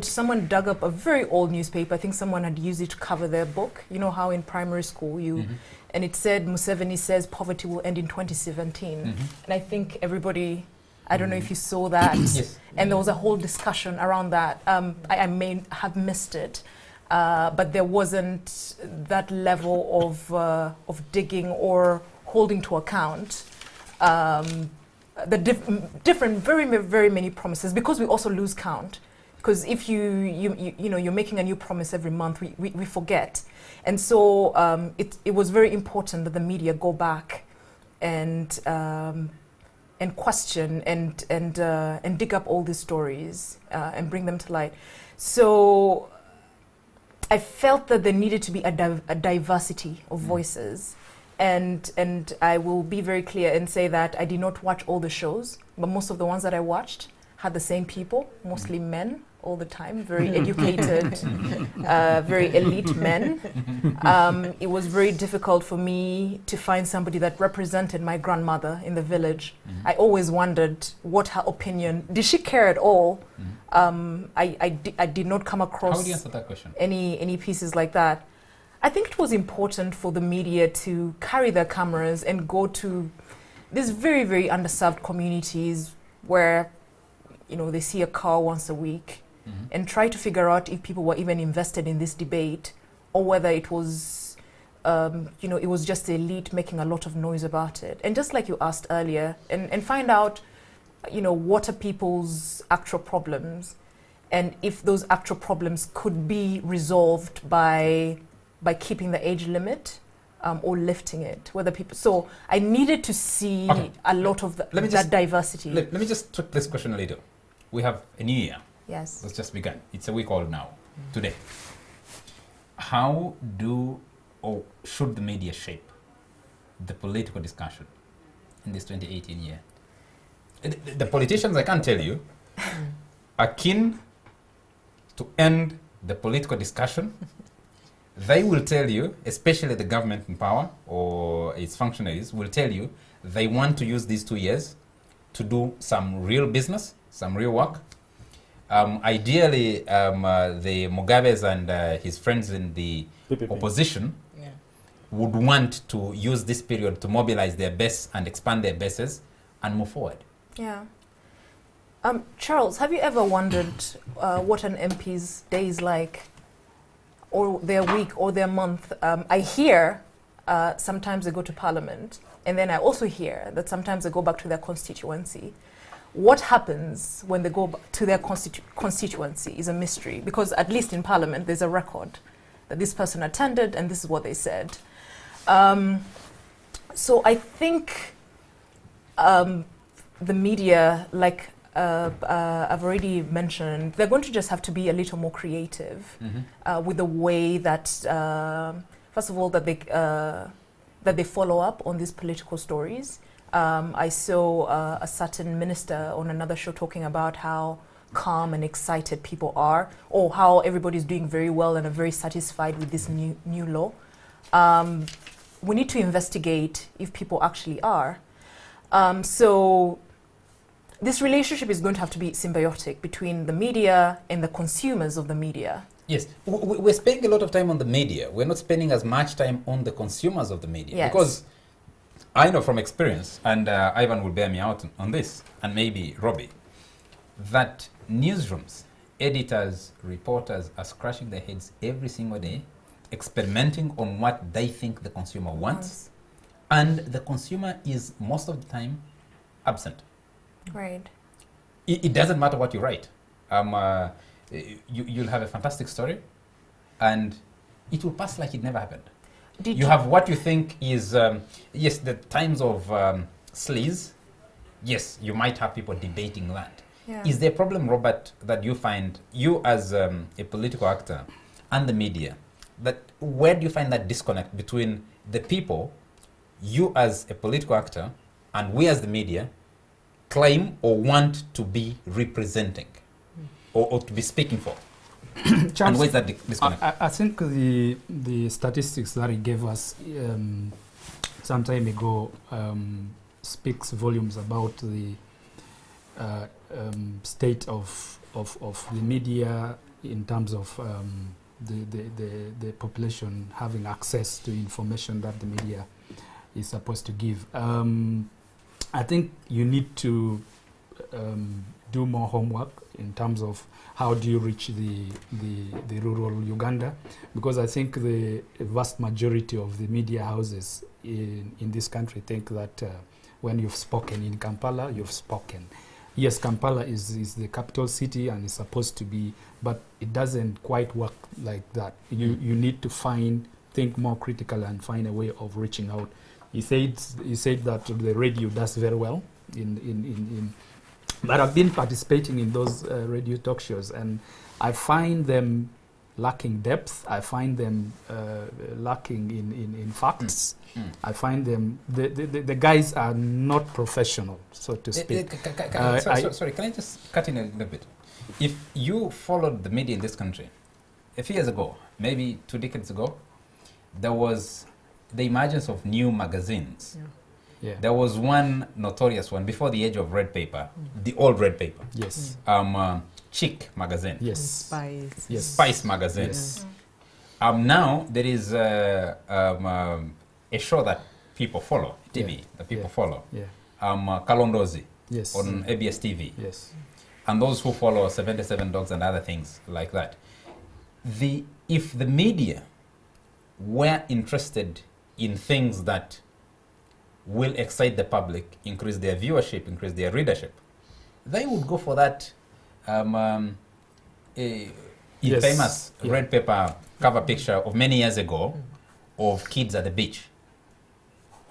someone dug up a very old newspaper. I think someone had used it to cover their book. You know how in primary school and it said Museveni says poverty will end in 2017. And I think everybody, I don't know if you saw that. Yes. And there was a whole discussion around that. I may have missed it, but there wasn't that level of digging or holding to account the different, very many promises, because we also lose count. Because if you're making a new promise every month, we forget. And so it was very important that the media go back and question and dig up all these stories and bring them to light. So I felt that there needed to be a diversity of voices. And I will be very clear and say that I did not watch all the shows, but most of the ones that I watched had the same people, mostly men all the time, very educated, very elite men. It was very difficult for me to find somebody that represented my grandmother in the village. I always wondered what her opinion, did she care at all? I did not come across How would you answer that question? any pieces like that. I think it was important for the media to carry their cameras and go to these very, very underserved communities where, they see a car once a week and try to figure out if people were even invested in this debate, or whether it was, it was just the elite making a lot of noise about it. And just like you asked earlier, and find out, what are people's actual problems, and if those actual problems could be resolved by keeping the age limit or lifting it, whether people. So I needed to see a lot of that diversity. Let me just tweak this question a little. We have a new year. Yes. It's just begun. It's a week old now, today. How do or should the media shape the political discussion in this 2018 year? The politicians, I can tell you, are keen to end the political discussion. They will tell you, especially the government in power or its functionaries, will tell you they want to use these 2 years to do some real business, some real work. Ideally, the Mugabe's and his friends in the PPP. opposition Yeah. would want to use this period to mobilize their base and expand their bases and move forward. Yeah. Charles, have you ever wondered what an MP's day is like, or their week, or their month? I hear sometimes they go to Parliament, and then I also hear that sometimes they go back to their constituency. What happens when they go to their constituency is a mystery, because at least in Parliament there's a record that this person attended and this is what they said. So I think the media, like I've already mentioned, they're going to just have to be a little more creative with the way that, first of all, that they follow up on these political stories. I saw a certain minister on another show talking about how calm and excited people are, or how everybody's doing very well and are very satisfied with this new law. We need to investigate if people actually are. So this relationship is going to have to be symbiotic between the media and the consumers of the media. Yes, we're spending a lot of time on the media. We're not spending as much time on the consumers of the media. Yes. Because I know from experience, and Ivan will bear me out on this, and maybe Robbie, that newsrooms, editors, reporters are scratching their heads every single day, experimenting on what they think the consumer wants, and the consumer is most of the time absent. Right. It doesn't matter what you write. You'll have a fantastic story, and it will pass like it never happened. You have what you think is, yes, the times of sleaze. Yes, you might have people debating that. Yeah. Is there a problem, Robert, that you find, you as a political actor and the media, that where do you find that disconnect between the people, you as a political actor, and we as the media claim or want to be representing or to be speaking for? And where's that disconnect? I think the statistics that he gave us some time ago speaks volumes about the state of the media in terms of the population having access to information that the media is supposed to give. I think you need to do more homework in terms of how do you reach the rural Uganda, because I think the vast majority of the media houses in this country think that when you've spoken in Kampala, you've spoken. Yes, Kampala is the capital city and is supposed to be, but it doesn't quite work like that. You need to think more critical and find a way of reaching out. He said that the radio does very well but I've been participating in those radio talk shows, and I find them lacking depth. I find them lacking in facts. I find them, the guys are not professional, so to speak. Sorry, can I just cut in a little bit? If you followed the media in this country, a few years ago, maybe 2 decades ago, there was the emergence of new magazines. Yeah. There was one notorious one before the age of red paper, the old red paper. Yes. Chic magazine. Yes. Spice. Yes. Spice magazine. Yes. Now there is a show that people follow, TV that people follow. Yeah. Kalondozi Yes. on ABS TV. Yes. And those who follow 77 Dogs and other things like that. If the media were interested in things that will excite the public, increase their viewership, increase their readership, they would go for that famous red paper cover picture of many years ago of kids at the beach.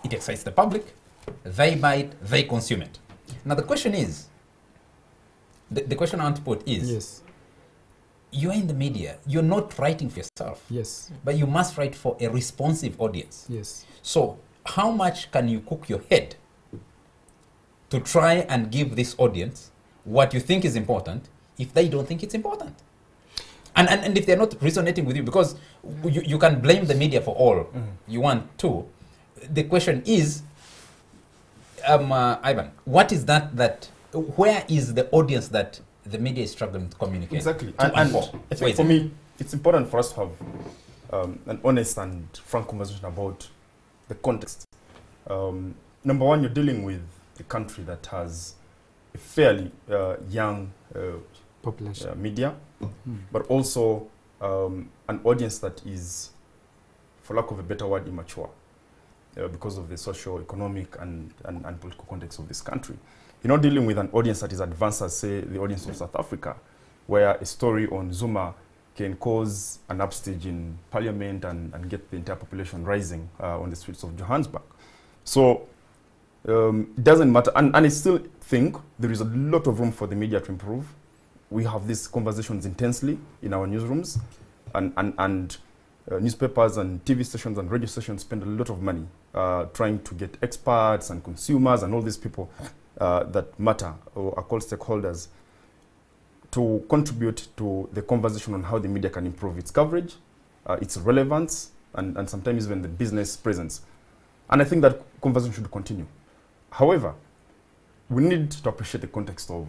It excites the public, they buy it, they consume it. Now the question is, the question I want to put is, Yes. you're in the media. You're not writing for yourself, Yes. but you must write for a responsive audience. Yes. So how much can you cook your head to try and give this audience what you think is important if they don't think it's important? And if they're not resonating with you, because you can blame the media for all you want to. The question is, Ivan, what is where is the audience that the media is struggling to communicate? Exactly. To And for? I think for me, it's important for us to have an honest and frank conversation about the context. Number one, you're dealing with a country that has a fairly young Population. media, but also an audience that is, for lack of a better word, immature because of the socio-economic and political context of this country. You're not dealing with an audience that is advanced as, say, the audience of South Africa, where a story on Zuma can cause an upstage in parliament and get the entire population rising on the streets of Johannesburg. So it doesn't matter. And I still think there is a lot of room for the media to improve. We have these conversations intensely in our newsrooms, and newspapers and TV stations and radio stations spend a lot of money trying to get experts and consumers and all these people that matter or are called stakeholders to contribute to the conversation on how the media can improve its coverage, its relevance, and sometimes even the business presence. And I think that conversation should continue. However, we need to appreciate the context of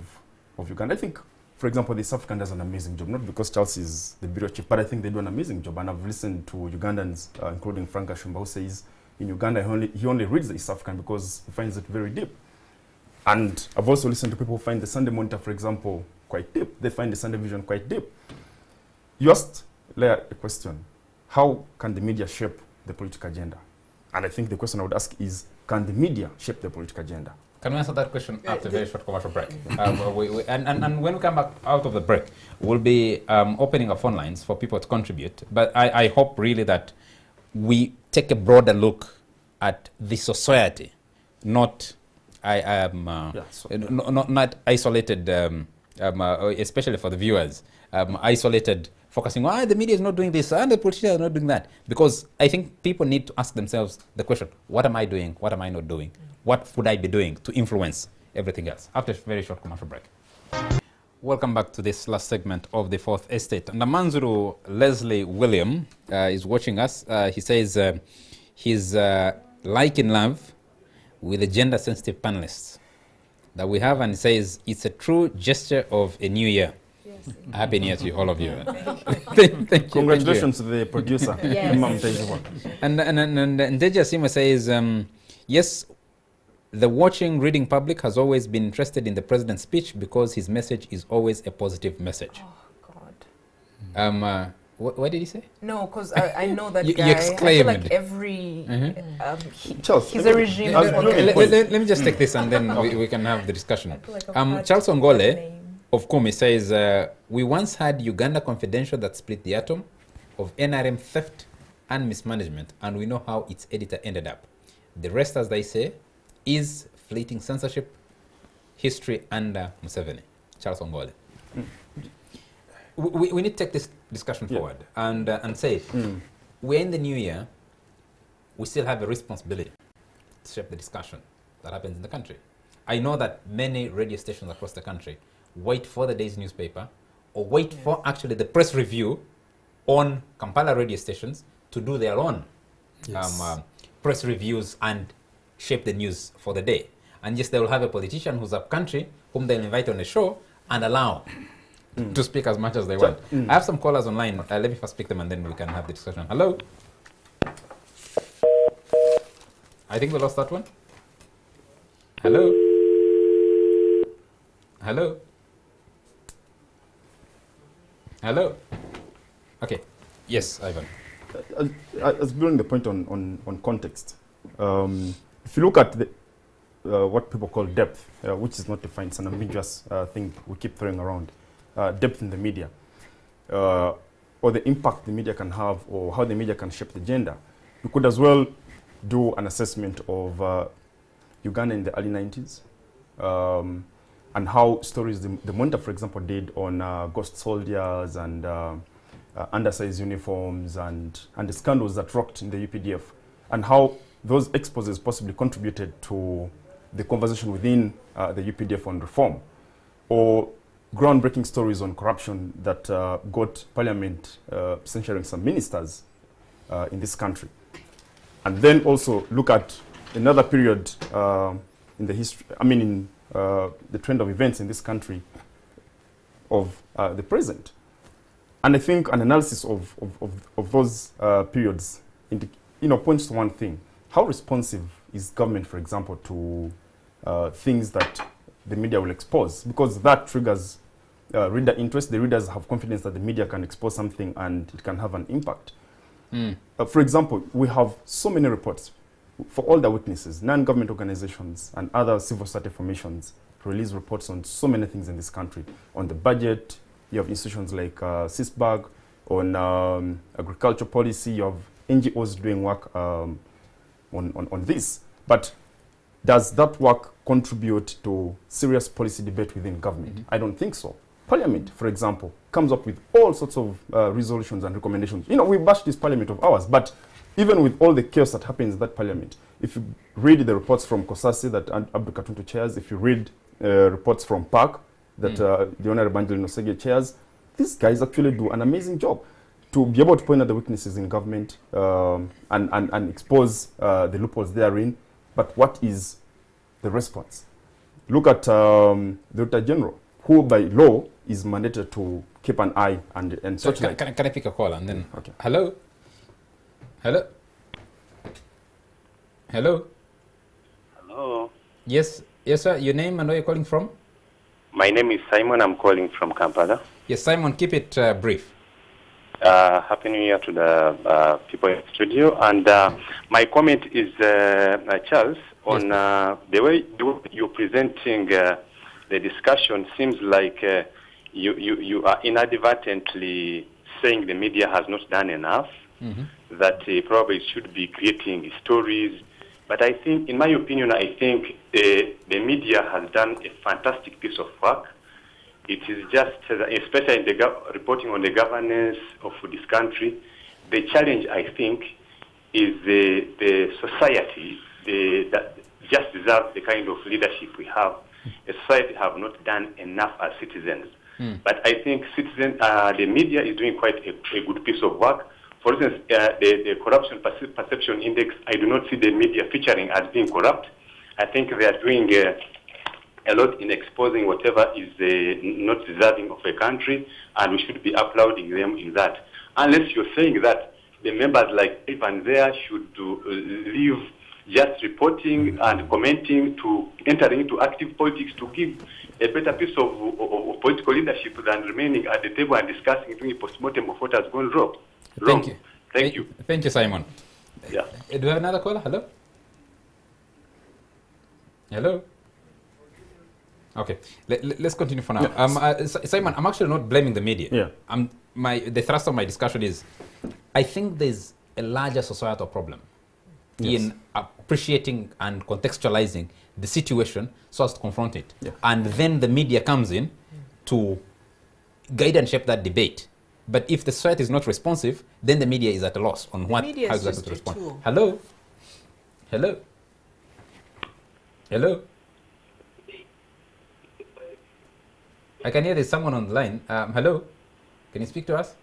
Uganda. I think, for example, the South African does an amazing job, not because Charles is the bureau chief, but I think they do an amazing job. And I've listened to Ugandans, including Frank Ashumba, who says in Uganda he only reads the East African because he finds it very deep. And I've also listened to people who find the Sunday Monitor, for example, quite deep. They find the Sunday Vision quite deep. You asked Leah a question: how can the media shape the political agenda? And I think the question I would ask is, can the media shape the political agenda? Can we answer that question after a very short commercial break? And when we come back out of the break, we'll be opening our phone lines for people to contribute. But I hope really that we take a broader look at the society, not not isolated, especially for the viewers, isolated, focusing on the media is not doing this and the politicians are not doing that. Because I think people need to ask themselves the question: what am I doing? What am I not doing? What would I be doing to influence everything else? After a very short commercial break. Welcome back to this last segment of the Fourth Estate. Namanzuru Leslie William is watching us. He says he's like in love with the gender-sensitive panelists that we have, and says it's a true gesture of a new year. Yes. Happy New Year to all of you. Thank you. Congratulations to the producer. Yes. Imam Tejiwa. And Ndeja Sima says, yes, the watching, reading public has always been interested in the president's speech because his message is always a positive message. Oh, God. What did he say? No, because I know that You guy. I feel exclaimed. like every... Charles, he's a regime. I'll build a point. Let me just take this and then we can have the discussion. I feel like I've heard Charles that Ongole name. of Kumi says, we once had Uganda Confidential that split the atom of NRM theft and mismanagement, and we know how its editor ended up. The rest, as they say, is fleeting censorship, history under Museveni. Charles Ongole. We need to take this discussion forward and say, we're in the new year, we still have a responsibility to shape the discussion that happens in the country. I know that many radio stations across the country wait for the day's newspaper or wait for actually the press review on Kampala radio stations to do their own press reviews and shape the news for the day. And yes, they will have a politician who's up country whom they'll invite on a show and allow to speak as much as they want. I have some callers online. Let me first pick them and then we can have the discussion. Hello? I think we lost that one. Hello? Hello? Hello? Okay. Yes, Ivan. I was building the point on context. If you look at what people call depth, which is not defined, it's an ambiguous thing we keep throwing around, depth in the media, or the impact the media can have, or how the media can shape the agenda, you could as well do an assessment of Uganda in the early 90s, and how stories the Monitor, for example, did on ghost soldiers and undersized uniforms and the scandals that rocked in the UPDF, and how those exposes possibly contributed to the conversation within the UPDF on reform, or groundbreaking stories on corruption that got Parliament censuring some ministers in this country. And then also look at another period in the history, in the trend of events in this country of the present. And I think an analysis of those periods points to one thing. How responsive is government, for example, to things that the media will expose? Because that triggers reader interest. The readers have confidence that the media can expose something and it can have an impact. For example, we have so many reports for all the witnesses, non-government organizations and other civil society formations release reports on so many things in this country. On the budget, you have institutions like CISBAG, on agriculture policy, you have NGOs doing work on this. But does that work contribute to serious policy debate within government? I don't think so. Parliament, for example, comes up with all sorts of resolutions and recommendations. We bash this Parliament of ours, but even with all the chaos that happens in that Parliament, if you read the reports from COSASI that Abdul Katuntu chairs, if you read reports from PAC that the Honorable Angelino Sege chairs, these guys actually do an amazing job to be able to point out the weaknesses in government and expose the loopholes therein. But what is the response? Look at the Auditor General, who by law is mandated to keep an eye and So such like. can I pick a call and then? Okay. Hello? Hello? Hello? Hello. Yes, sir. Your name and where you're calling from? My name is Simon. I'm calling from Kampala. Yes, Simon, keep it brief. Happy New Year to the people in the studio. And my comment is, Charles, on the way you're presenting the discussion seems like you are inadvertently saying the media has not done enough, that probably should be creating stories. But I think, in my opinion, I think the media has done a fantastic piece of work. It is just, especially in the reporting on the governance of this country, the challenge, I think, is the society that just deserves the kind of leadership we have. The society have not done enough as citizens. But I think the media is doing quite a good piece of work. For instance, the corruption perception index, I do not see the media featuring as being corrupt. I think they are doing a lot in exposing whatever is not deserving of a country, and we should be applauding them in that. Unless you're saying that the members like Ivan there should leave just reporting and commenting to entering into active politics to give a better piece of political leadership than remaining at the table and discussing, doing a postmortem of what has gone wrong. Thank you. Thank you. Thank you, Simon. Yeah. Do we have another caller? Hello? Hello? Okay, let's continue for now. Simon, I'm actually not blaming the media. Yeah. The thrust of my discussion is, I think there's a larger societal problem in appreciating and contextualizing the situation so as to confront it. Yeah. And then the media comes in to guide and shape that debate. But if the society is not responsive, then the media is at a loss on how exactly to respond. Hello? Hello? Hello? I can hear there's someone on the line. Hello? Can you speak to us?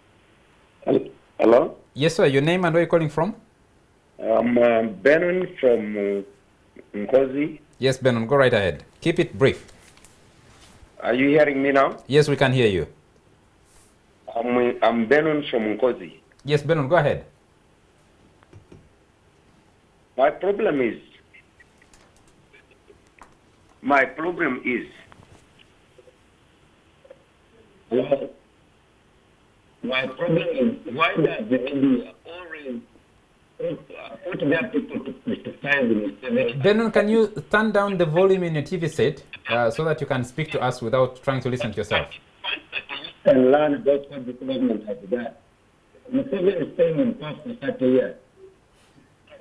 Hello? Yes, sir. Your name and where you're calling from? I'm Benon from Nkozi. Yes, Benon, go right ahead. Keep it brief. Are you hearing me now? Yes, we can hear you. I'm Benon from Nkozi. Yes, Benon, go ahead. My problem is why does the media always put their people to criticize Mr. Benon, can you turn down the volume in your TV set so that you can speak to us without trying to listen to yourself? And learn about what the government has done. Museveni is staying in power for 30 years.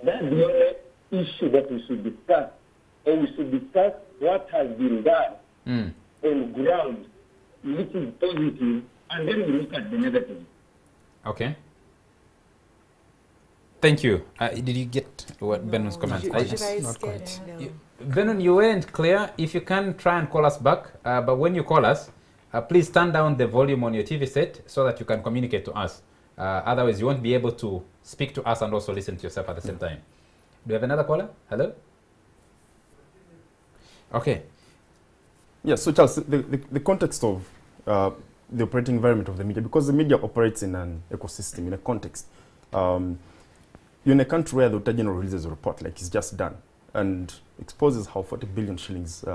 That's the only issue that we should discuss. Or we should discuss what has been done on ground which is positive, and then we look at the negative. Okay. Thank you. Did you get what Benon's comment? Should I Not get quite. no. Benon, you weren't clear. If you can, try and call us back. But when you call us, please turn down the volume on your TV set so that you can communicate to us. Otherwise, you won't be able to speak to us and also listen to yourself at the same time. Do you have another caller? Hello? Okay. Yes, so Charles, the context of the operating environment of the media, because the media operates in an ecosystem, in a context. You're in a country where the Auditor General releases a report like he's just done and exposes how 40 billion shillings,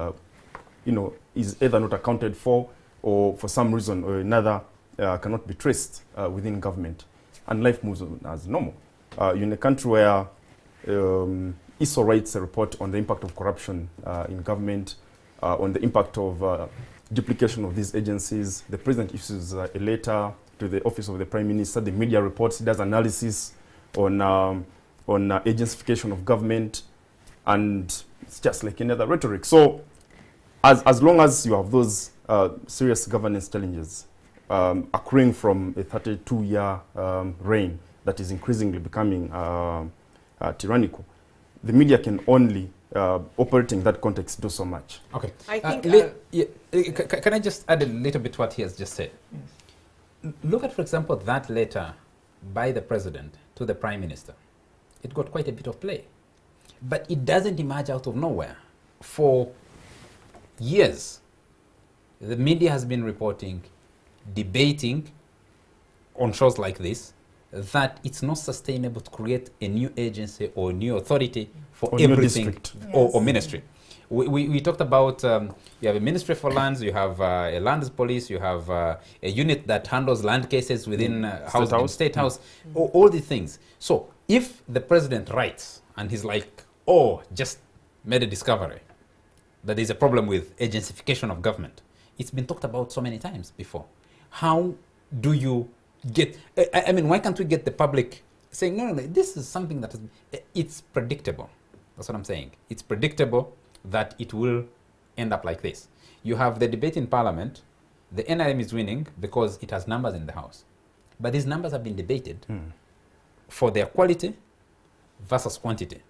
is either not accounted for or for some reason or another cannot be traced within government, and life moves on as normal. You're in a country where ISO writes a report on the impact of corruption in government, on the impact of duplication of these agencies. The president issues a letter to the office of the prime minister. The media reports, he does analysis on agencyfication of government, and it's just like any other rhetoric. So as long as you have those serious governance challenges accruing from a 32-year reign that is increasingly becoming tyrannical, the media can only, operating in that context, do so much. Okay. I think, can I just add a little bit what he has just said? Yes. Look at, for example, that letter by the president to the prime minister. It got quite a bit of play. But it doesn't emerge out of nowhere. For years, the media has been reporting, debating on shows like this, that it's not sustainable to create a new agency or a new authority for Or new everything district. or ministry. We talked about you have a ministry for lands, you have a lands police, you have a unit that handles land cases within State House, all these things. So if the president writes and he's like, oh, just made a discovery that there's a problem with agencyfication of government, it's been talked about so many times before. How do you get, I mean, why can't we get the public saying, no, this is something that is, it's predictable. That's what I'm saying. It's predictable that it will end up like this. You have the debate in Parliament. The NRM is winning because it has numbers in the House. But these numbers have been debated for their quality versus quantity.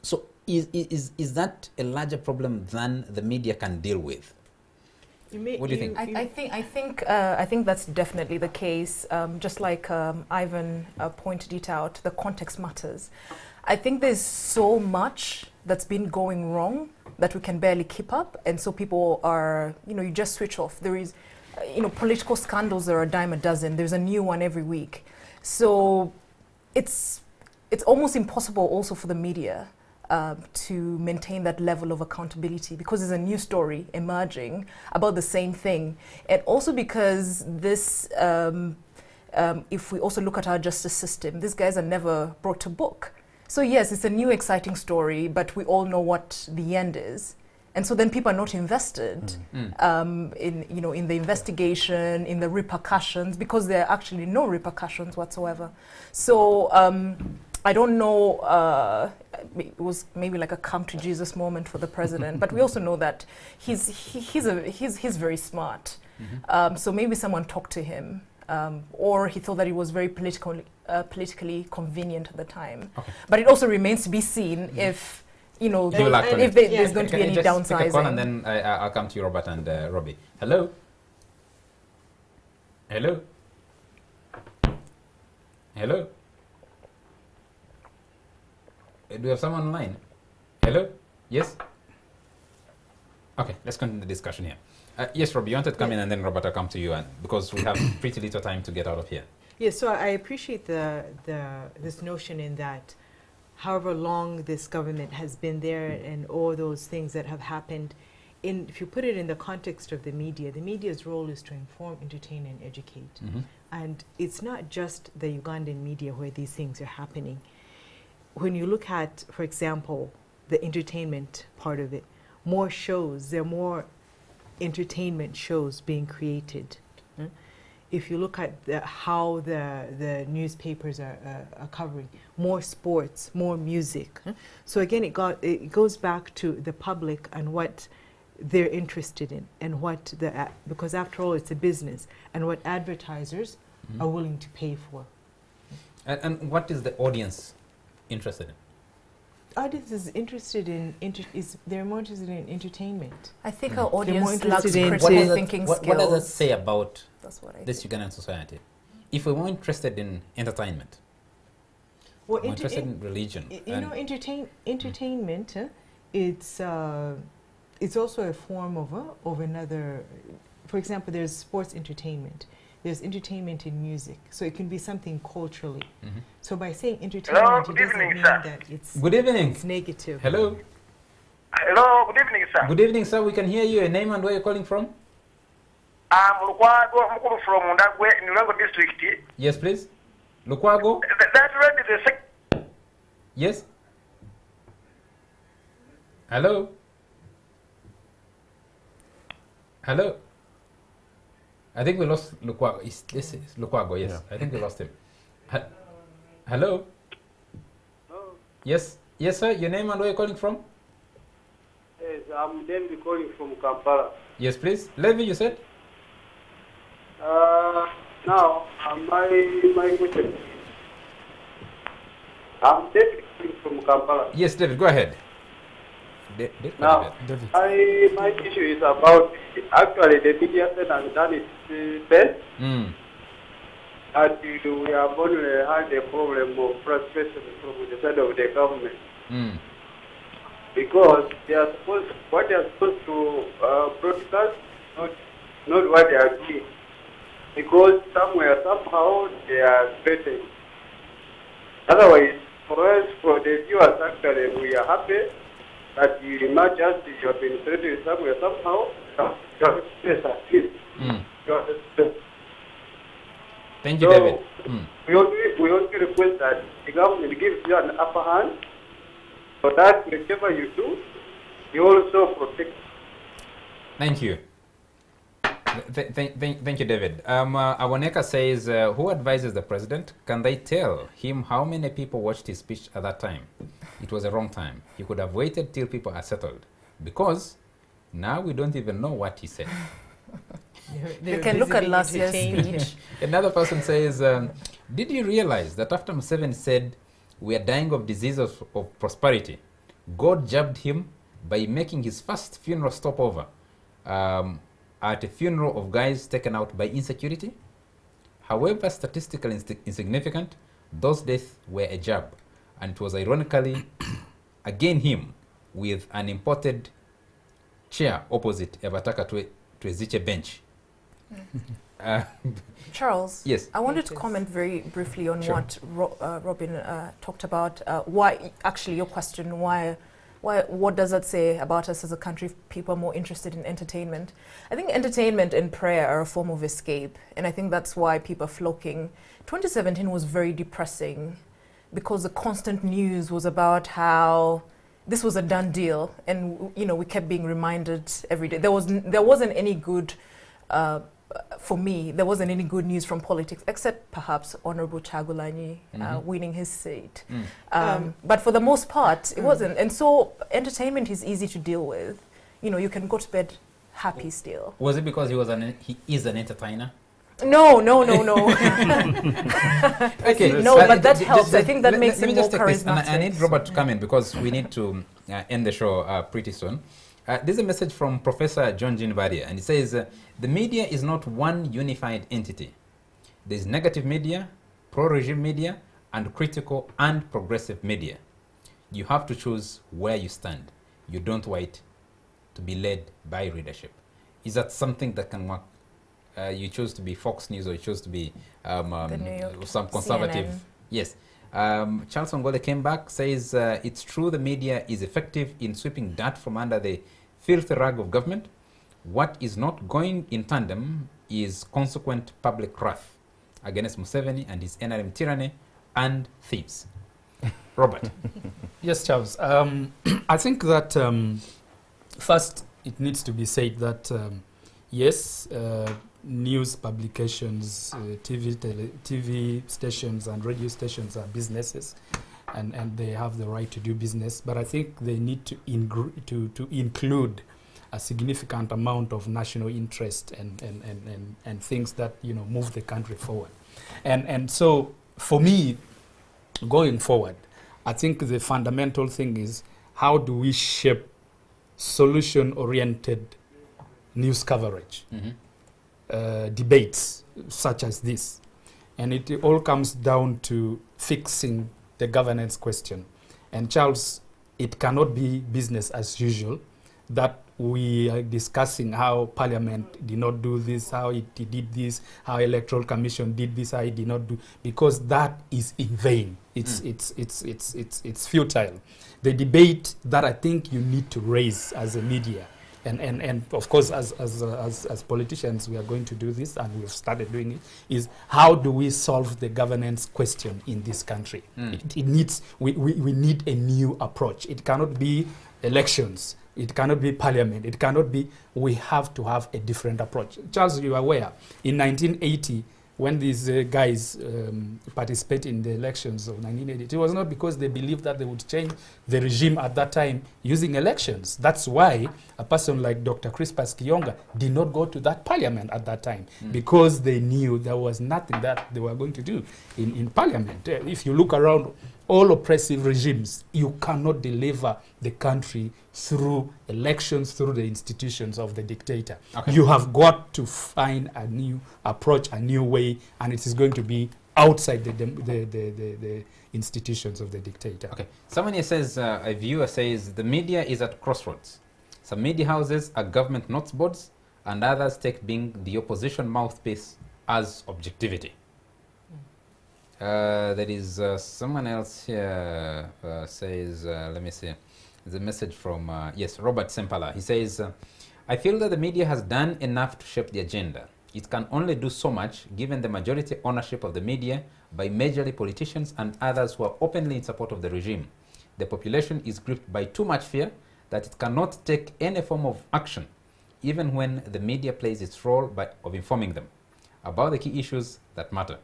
So is that a larger problem than the media can deal with? What do you think? I think that's definitely the case. Just like Ivan pointed it out, the context matters. I think there's so much that's been going wrong that we can barely keep up, and so people are, you just switch off. There is, political scandals are a dime a dozen. There's a new one every week. So it's almost impossible also for the media to maintain that level of accountability, because there's a new story emerging about the same thing. And also because this, if we also look at our justice system, these guys are never brought to book. So yes, it's a new exciting story, but we all know what the end is. And so then people are not invested in the investigation, in the repercussions, because there are actually no repercussions whatsoever. So I don't know, it was maybe like a come to Jesus moment for the president, but we also know that he's very smart. So maybe someone talked to him, or he thought that it was very politically convenient at the time. Okay. But it also remains to be seen if, if there's going to be any downsizing. Take a call and then I'll come to you, Robert and Robbie. Hello? Hello? Hello? Do we have someone online? Hello? Yes? Okay, let's continue the discussion here. Yes, Robbie, you wanted to come in, and then Robert, I'll come to you, and because we have pretty little time to get out of here. Yes, so I appreciate this notion in that however long this government has been there and all those things that have happened, if you put it in the context of the media's role is to inform, entertain, and educate. And it's not just the Ugandan media where these things are happening. When you look at, for example, the entertainment part of it, more shows, there are more entertainment shows being created. If you look at how the newspapers are covering, more sports, more music. So again, it goes back to the public and what they're interested in and what because after all it's a business, and what advertisers are willing to pay for. And what is the audience interested in? Audience is interested in they're more interested in entertainment. I think our more audience lacks interested in- critical thinking what does it skills. say about That's what I this think. Ugandan society? If we were interested in entertainment, Well, we're interested in religion, you know, entertainment. It's also a form of another. For example, there's sports entertainment. There's entertainment in music, so it can be something culturally. So by saying entertainment, it good doesn't evening, mean sir. that it's Good evening. it's negative. Hello. Hello, good evening, sir. Good evening, sir. We can hear you. Your name and where you're calling from? I'm Lukwago Mukuru from Ndagwe in Lulango district. Yes, please. Lukwago. That read the second. Yes. Hello. Hello. I think we lost Lukwago. This is Lukwago. Yes, Yeah. I think we lost him. Hello. Yes. Yes, sir. Your name and where you're calling from? Yes, I'm David calling from Kampala. Yes, please. Levi, you said? Now, my question. I'm David calling from Kampala. Yes, David, go ahead. Now, David. my issue is about actually the media has done its best, Mm. and we have only had a problem of frustration from the side of the government Mm. because what they are supposed to broadcast, not what they are doing. Because somewhere, somehow, they are threatened. Otherwise, for us, for the viewers, actually, we are happy that you not just you have been threatened somewhere, somehow, your space at least. Mm. So, Thank you, David. Mm. we only request that the government gives you an upper hand so that whichever you do, you also protect. Thank you. Thank you, David. Awoneka says, who advises the president? Can they tell him how many people watched his speech at that time? It was a wrong time. He could have waited till people are settled. Because now we don't even know what he said. You can look at last year's speech. Another person says, did you realize that after Museveni said, we are dying of diseases of prosperity, God jabbed him by making his first funeral stopover at a funeral of guys taken out by insecurity? However statistically insignificant, those deaths were a jab. And it was ironically, again him, with an imported chair opposite Ebataka to a Ziche bench. Charles, Yes. I wanted to Yes. comment very briefly on Sure. what Robin talked about. Why, actually, your question, what does that say about us as a country if people are more interested in entertainment? I think entertainment and prayer are a form of escape, and I think that's why people are flocking. 2017 was very depressing because the constant news was about how this was a done deal, and we kept being reminded every day. There wasn't any good. For me, there wasn't any good news from politics, except perhaps Honorable Chagulanyi winning his seat. But for the most part, it wasn't. And so entertainment is easy to deal with. You can go to bed happy still. Was it because he is an entertainer? No. Okay. No, but that helps. I think that makes let me him more just take this, and charismatic. I need Robert to come in because we need to end the show pretty soon. There's a message from Professor John Jean Vadia, and he says, the media is not one unified entity. There's negative media, pro-regime media, and critical and progressive media. You have to choose where you stand. You don't wait to be led by readership. Is that something that can work? You choose to be Fox News or you choose to be New York some conservative. CNN. Yes. Charles Ongole came back, says it's true the media is effective in sweeping dirt from under the filthy rag of government. What is not going in tandem is consequent public wrath against Museveni and his NRM tyranny and thieves. Robert. Yes, Charles. I think that first it needs to be said that yes, news publications, TV stations and radio stations are businesses, and they have the right to do business. But I think they need to include a significant amount of national interest and things that, you know, move the country forward. And so for me, going forward, I think the fundamental thing is, how do we shape solution-oriented news coverage, debates such as this? And it all comes down to fixing the governance question. And Charles, it cannot be business as usual, that we are discussing how Parliament did not do this, how it did this, how Electoral Commission did this, how it did not do, because that is in vain. It's futile. The debate that I think you need to raise as a media, and of course as politicians we are going to do this, and we've started doing it, is how do we solve the governance question in this country? It needs, we need a new approach. It cannot be elections. It cannot be Parliament. It cannot be, we have to have a different approach. Charles, you are aware, in 1980, when these guys participated in the elections of 1980, it was not because they believed that they would change the regime at that time using elections. That's why a person like Dr. Crispus Kionga did not go to that Parliament at that time, because they knew there was nothing that they were going to do in Parliament. If you look around all oppressive regimes, you cannot deliver the country through elections, through the institutions of the dictator. Okay. You have got to find a new approach, a new way, and it is going to be outside the institutions of the dictator. Okay. Someone here says, a viewer says, the media is at crossroads. Some media houses are government notes boards, and others take being the opposition mouthpiece as objectivity. There is someone else here says, let me see, there's a message from, yes, Robert Sempala. He says, I feel that the media has done enough to shape the agenda. It can only do so much given the majority ownership of the media by majorly politicians and others who are openly in support of the regime. The population is gripped by too much fear that it cannot take any form of action, even when the media plays its role of informing them about the key issues that matter.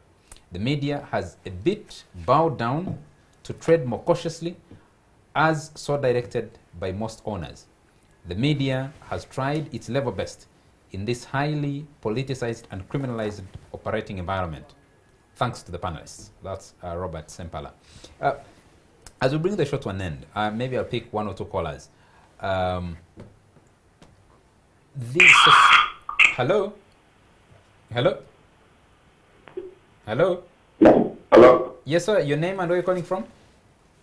The media has a bit bowed down to tread more cautiously, as so directed by most owners. The media has tried its level best in this highly politicized and criminalized operating environment. Thanks to the panelists. That's Robert Sempala. As we bring the show to an end, maybe I'll pick one or two callers. Hello? Hello? Hello? Hello? Yes, sir. Your name and where you're calling from?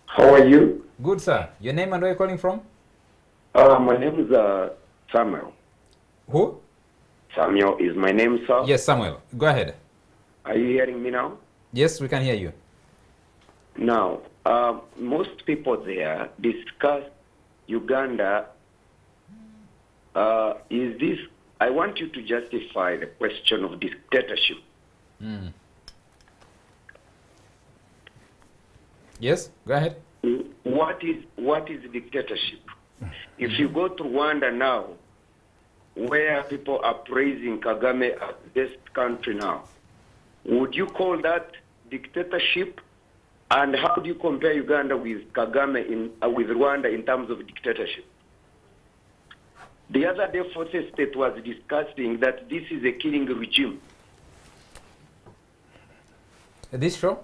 How are you? Good, sir. Your name and where you're calling from? My name is Samuel. Who? Samuel is my name, sir. Yes, Samuel. Go ahead. Are you hearing me now? Yes, we can hear you. Now, most people there discuss Uganda. Is this, I want you to justify the question of dictatorship. Yes, go ahead. What is dictatorship? If you go to Rwanda now, where people are praising Kagame as the best country now, would you call that dictatorship? And how do you compare Uganda with Kagame with Rwanda in terms of dictatorship? The other day, Forces State was discussing that this is a killing regime. This show?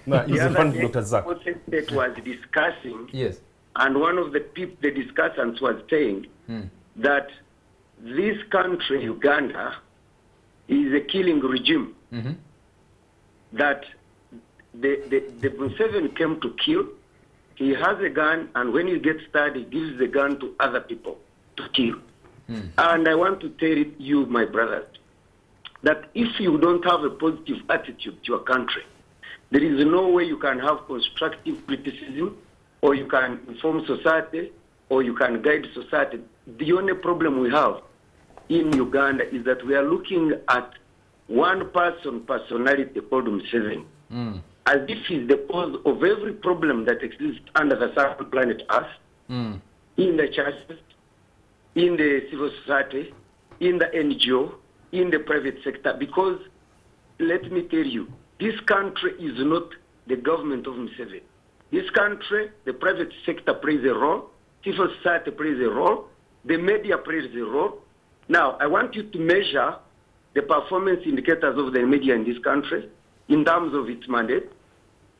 No, The other day, Forces State was discussing, yes, and one of the people, the discussants was saying that this country, Uganda, is a killing regime. That the Museveni came to kill. He has a gun, and when he gets tired, he gives the gun to other people to kill. And I want to tell you, my brothers, that if you don't have a positive attitude to your country, there is no way you can have constructive criticism, or you can inform society, or you can guide society. The only problem we have in Uganda is that we are looking at one personality called Museveni, as if he's the cause of every problem that exists under the sun planet Earth, in the churches, in the civil society, in the NGO, in the private sector. Because, let me tell you, this country is not the government of Museveni. This country, the private sector plays a role, civil society plays a role, the media plays a role. Now, I want you to measure the performance indicators of the media in this country in terms of its mandate,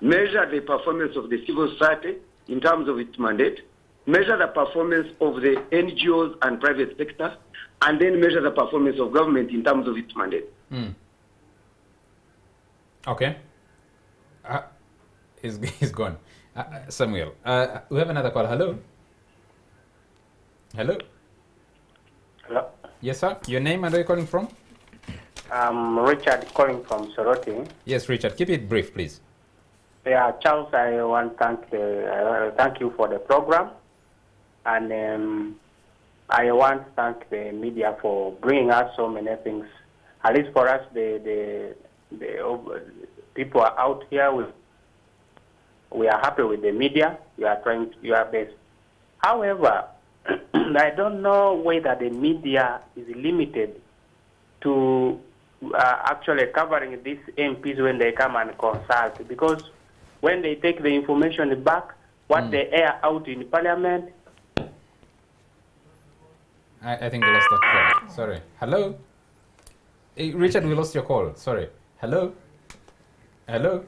measure the performance of the civil society in terms of its mandate, measure the performance of the NGOs and private sector, and then measure the performance of government in terms of its mandate. Okay. He's gone. Samuel, we have another call. Hello? Hello? Hello? Yes, sir. Your name and where are you calling from? I'm Richard calling from Soroti. Yes, Richard. Keep it brief, please. Yeah, Charles, I want to thank you for the program. And I want to thank the media for bringing us so many things. At least for us, the people are out here. We are happy with the media. You are trying your best. However, I don't know whether the media is limited to actually covering these MPs when they come and consult, because when they take the information back, what they air out in Parliament. I think we lost that call. Sorry. Hello? Hey, Richard, we lost your call. Sorry. Hello? Hello?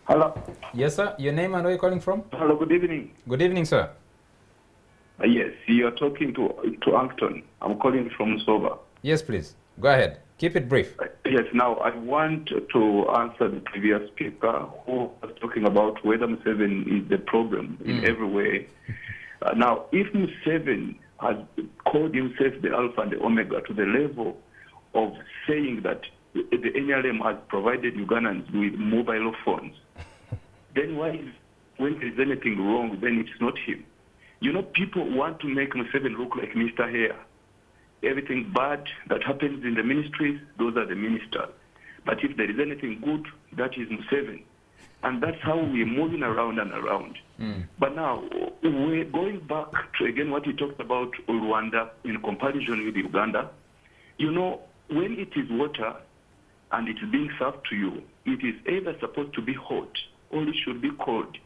Hello. Yes, sir. Your name and where are you calling from? Hello, good evening. Good evening, sir. Yes, you are talking to Ankton. I'm calling from Soba. Yes, please. Go ahead. Keep it brief. Yes, now I want to answer the previous speaker who was talking about whether Museveni is the problem in every way. Now, if Museveni has called himself the Alpha and the Omega to the level of saying that the NRM has provided Ugandans with mobile phones, then why, when there's anything wrong, then it's not him? You know, people want to make Museveni look like Mr. Hare. Everything bad that happens in the ministries, those are the ministers. But if there is anything good, that is Museveni. And that's how we're moving around and around. But now, we're going back to, again, what you talked about Rwanda in comparison with Uganda. You know, when it is water and it's being served to you, it is either supposed to be hot or it should be cold.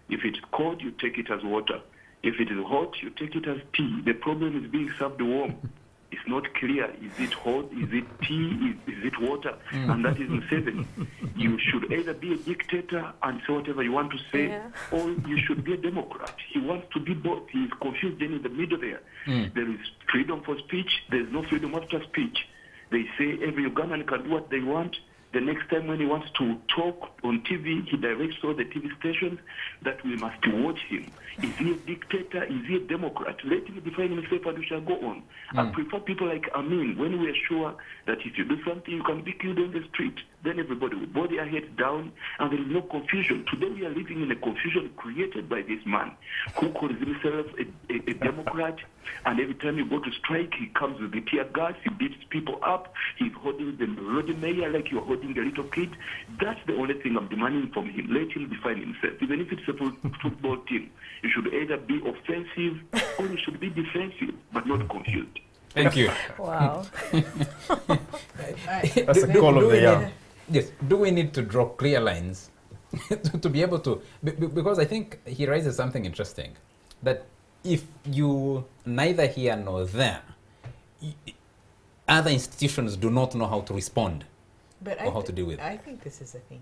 If it's cold, you take it as water. If it is hot, you take it as tea. The problem is being served warm. It's not clear. Is it hot? Is it tea? Is it water? And that is Museveni. You should either be a dictator and say whatever you want to say, or you should be a Democrat. He wants to be both. He is confused then in the middle there. There is freedom for speech. There is no freedom after speech. They say every Ugandan can do what they want. The next time when he wants to talk on TV, he directs all the TV stations that we must watch him. Is he a dictator? Is he a Democrat? Let him define himself and we shall go on. I prefer people like Amin, when we are sure that if you do something, you can be killed on the street. Then everybody will bow their heads down and there is no confusion. Today we are living in a confusion created by this man who calls himself a Democrat, and every time you go to strike, he comes with the tear gas, he beats people up, he's holding the Lord Mayor like you're holding a little kid. That's the only thing I'm demanding from him. Let him define himself. Even if it's a football team, you should either be offensive or you should be defensive, but not confused. Thank you. Wow. That's a call of the year. Yes. Do we need to draw clear lines to be able to? Because I think he raises something interesting, that if you neither here nor there, other institutions do not know how to respond or how to deal with it. I think this is a thing,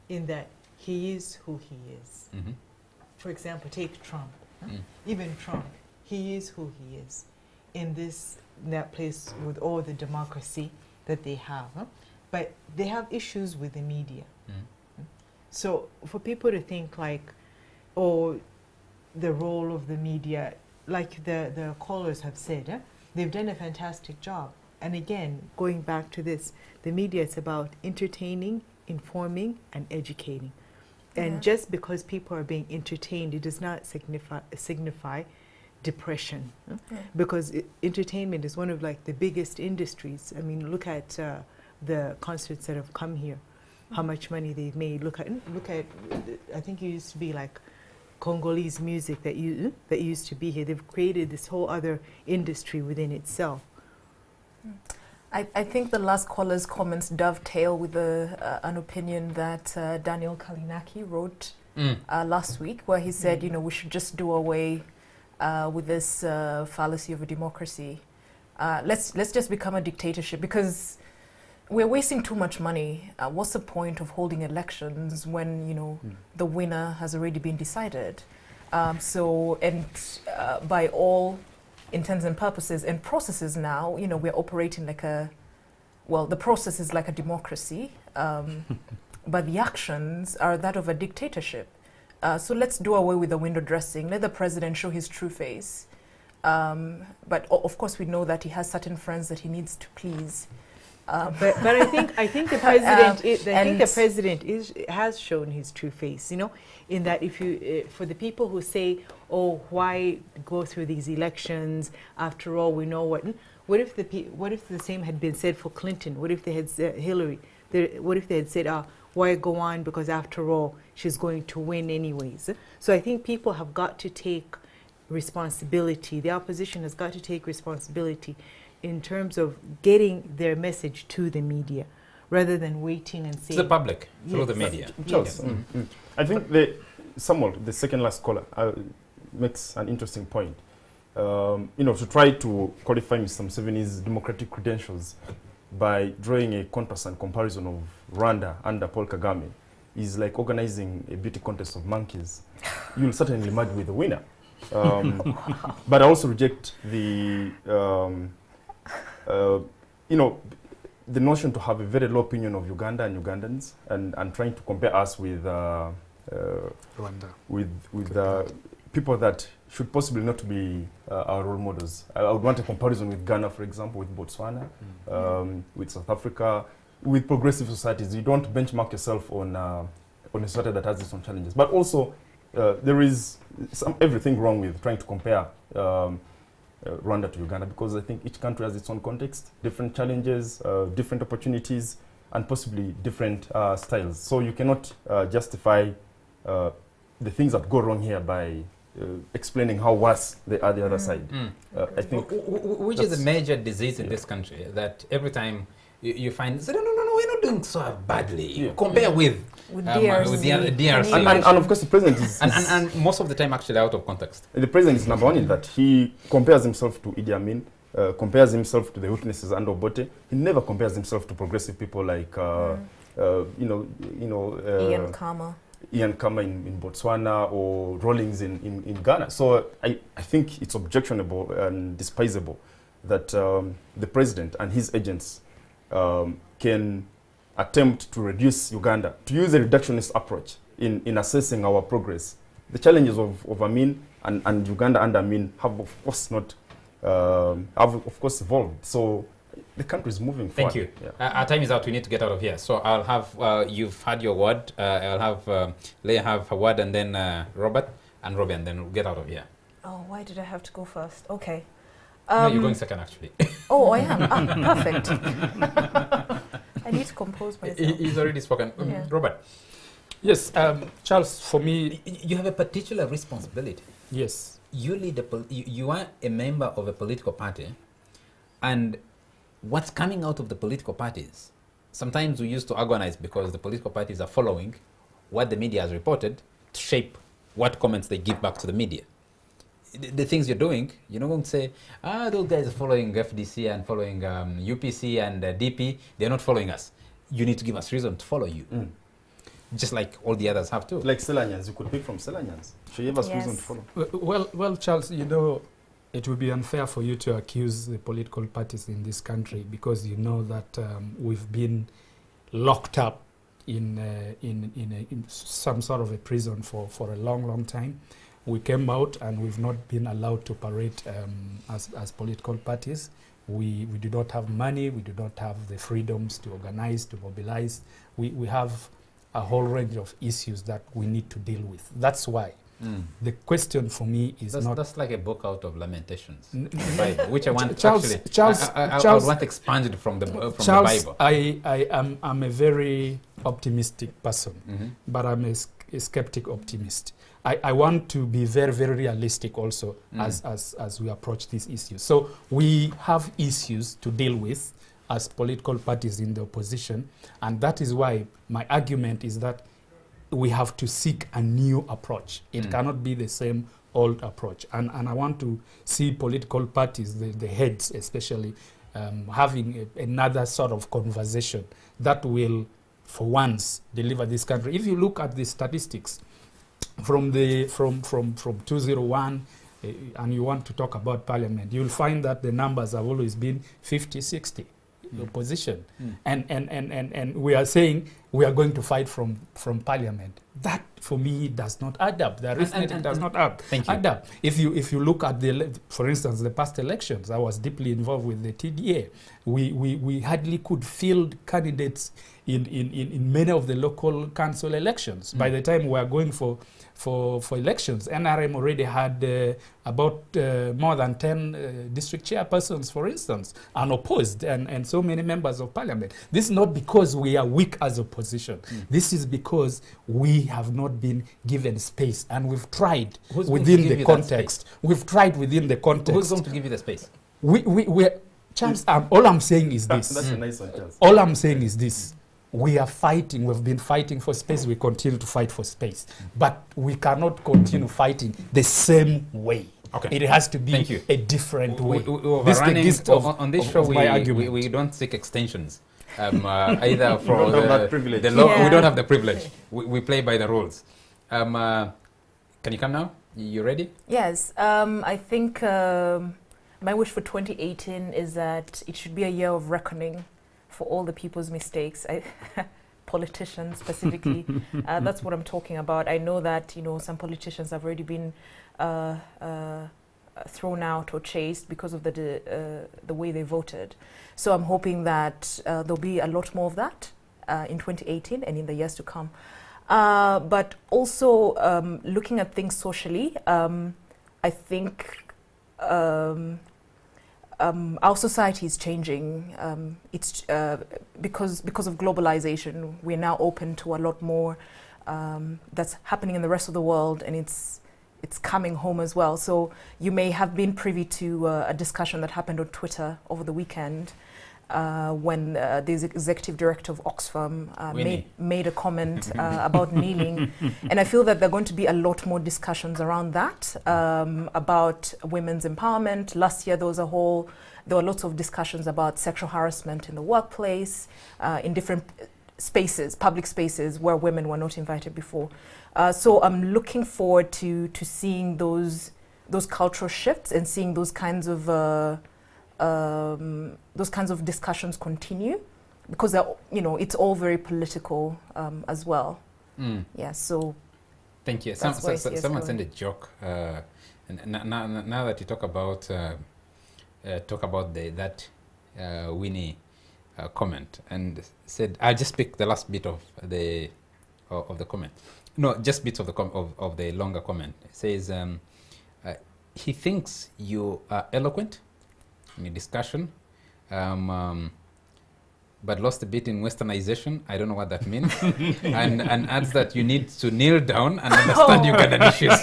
in that he is who he is. For example, take Trump. Even Trump, he is who he is in that place with all the democracy that they have. But they have issues with the media. So for people to think like, oh, the role of the media, like the callers have said, they've done a fantastic job. And again, going back to this, the media is about entertaining, informing, and educating. And just because people are being entertained, it does not signify depression. Because entertainment is one of like the biggest industries. I mean, look at the concerts that have come here, how much money they've made. Look at I think it used to be like Congolese music that used to be here. They've created this whole other industry within itself. I think the last caller's comments dovetail with an opinion that Daniel Kalinaki wrote last week, where he said, you know, we should just do away with this fallacy of a democracy. Let's just become a dictatorship, because we're wasting too much money. What's the point of holding elections when, you know, the winner has already been decided? By all intents and purposes and processes now, you know, we're operating like the process is like a democracy, but the actions are that of a dictatorship. So let's do away with the window dressing. Let the president show his true face. But of course, we know that he has certain friends that he needs to please. But I think the president has shown his true face. You know, in that if you for the people who say, oh, why go through these elections? After all, we know what. What if the same had been said for Clinton? What if they had said Hillary? What if they had said, why go on? Because after all, she's going to win anyways. So I think people have got to take responsibility. The opposition has got to take responsibility in terms of getting their message to the media, rather than waiting and saying to the public through the media. Charles, I think Samuel, the second last caller, makes an interesting point. You know, to try to qualify Mr. Museveni's democratic credentials by drawing a contrast and comparison of Rwanda under Paul Kagame is like organizing a beauty contest of monkeys. You'll certainly merge with the winner. But I also reject the, you know, the notion to have a very low opinion of Uganda and Ugandans, and trying to compare us with Rwanda, with people that should possibly not be our role models. I would want a comparison with Ghana, for example, with Botswana, with South Africa, with progressive societies. You don't benchmark yourself on a society that has its own challenges. But also, there is everything wrong with trying to compare Rwanda to Uganda, because I think each country has its own context, different challenges, different opportunities, and possibly different styles. So you cannot justify the things that go wrong here by explaining how worse they are the other side. I think which is a major disease in this country, that every time you find, say, no, we're not doing so badly. Compare with DRC. And of course the president is... And most of the time actually out of context. The president is number one in that. He compares himself to Idi Amin, compares himself to the witnesses under Obote. He never compares himself to progressive people like, Ian Khama in Botswana, or Rawlings in Ghana. So I think it's objectionable and despisable that the president and his agents can attempt to reduce Uganda, to use a reductionist approach in assessing our progress. The challenges of Amin and Uganda under Amin have of course not evolved. So the country is moving forward. Thank you. Our time is out. We need to get out of here. So I'll have, you've had your word. I'll have Leah have her word, and then Robert and Robbie, and then we'll get out of here. Oh, why did I have to go first? Okay. No, you're going second, actually. Oh, I am. Perfect. I need to compose myself. He's already spoken. Yeah. Robert. Yes, Charles, for me... You have a particular responsibility. Yes. You lead you are a member of a political party, and what's coming out of the political parties, sometimes we used to agonize because the political parties are following what the media has reported to shape what comments they give back to the media. The things you're doing, you're not going to say, those guys are following FDC and following UPC and DP. They're not following us. You need to give us reason to follow you. Just like all the others have too. Like Selanyans, you could pick from Selanyans. Should you give us reason to follow? Well, Charles, you know, it would be unfair for you to accuse the political parties in this country, because you know that we've been locked up in some sort of a prison for a long time. We came out and we've not been allowed to parade as political parties. We do not have money. We do not have the freedoms to organize, to mobilize. We have a whole range of issues that we need to deal with. That's why the question for me is that's like a book out of Lamentations, Bible, which I want Charles, I would want expanded from the Bible. I'm a very optimistic person, but I'm a skeptic optimist. I want to be very, very realistic also as we approach these issues. So we have issues to deal with as political parties in the opposition, and that is why my argument is that we have to seek a new approach. It cannot be the same old approach. And I want to see political parties, the heads especially, having another sort of conversation that will, for once, deliver this country. If you look at the statistics from 2001, and you want to talk about parliament, you'll find that the numbers have always been 50-60 opposition. And we are saying we are going to fight from parliament. That, for me, does not add up. The arithmetic does not add up. If you look at for instance, the past elections, I was deeply involved with the TDA. We hardly could field candidates in many of the local council elections. By the time we were going for elections, NRM already had about more than 10 district chairpersons, for instance, unopposed, and so many members of parliament. This is not because we are weak as opposition. This is because we have not been given space, and we've tried within the context. We've tried within the context. Who's going to give you the space? Charles, all I'm saying is this. That's a nice one, Charles. All I'm saying is this. We are fighting, we've been fighting for space, we continue to fight for space. But we cannot continue fighting the same way. Okay. It has to be a different way. This is the gist on this show, my argument. We don't seek extensions. Either for the law, we don't have the privilege. We play by the rules. Can you come now? You ready? Yes. I think my wish for 2018 is that it should be a year of reckoning for all the people's mistakes, politicians specifically. That's what I'm talking about. I know that some politicians have already been thrown out or chased because of the way they voted. So I'm hoping that there'll be a lot more of that in 2018 and in the years to come. But also looking at things socially, I think our society is changing. It's because of globalization. We're now open to a lot more that's happening in the rest of the world, and it's coming home as well. So you may have been privy to a discussion that happened on Twitter over the weekend when the executive director of Oxfam made a comment about kneeling. And I feel that there are going to be a lot more discussions around that, about women's empowerment. Last year there were lots of discussions about sexual harassment in the workplace, in different spaces, public spaces where women were not invited before. So I'm looking forward to seeing those cultural shifts and seeing those kinds of discussions continue, because it's all very political as well. Yeah. So. Thank you. Someone sent a joke. And now that you talk about that Winnie comment, and said, I just picked the last bit of the comment. No, just bits of the longer comment. It says he thinks you are eloquent in a discussion, but lost a bit in westernization. I don't know what that means. and adds that you need to kneel down and understand Ugandan issues.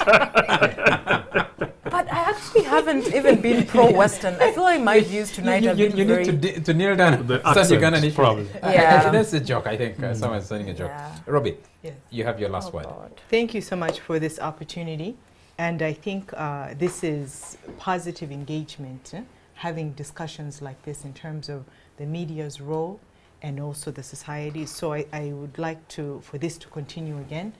But I actually haven't even been pro-Western. I feel like my views tonight have been you need to kneel down and understand Ugandan issues. Probably. Yeah. That's a joke, I think. Someone's saying a joke. Yeah. Robbie, Yes. you have your last word. Thank you so much for this opportunity. And I think this is positive engagement, having discussions like this in terms of the media's role and also the society. So I would like for this to continue again.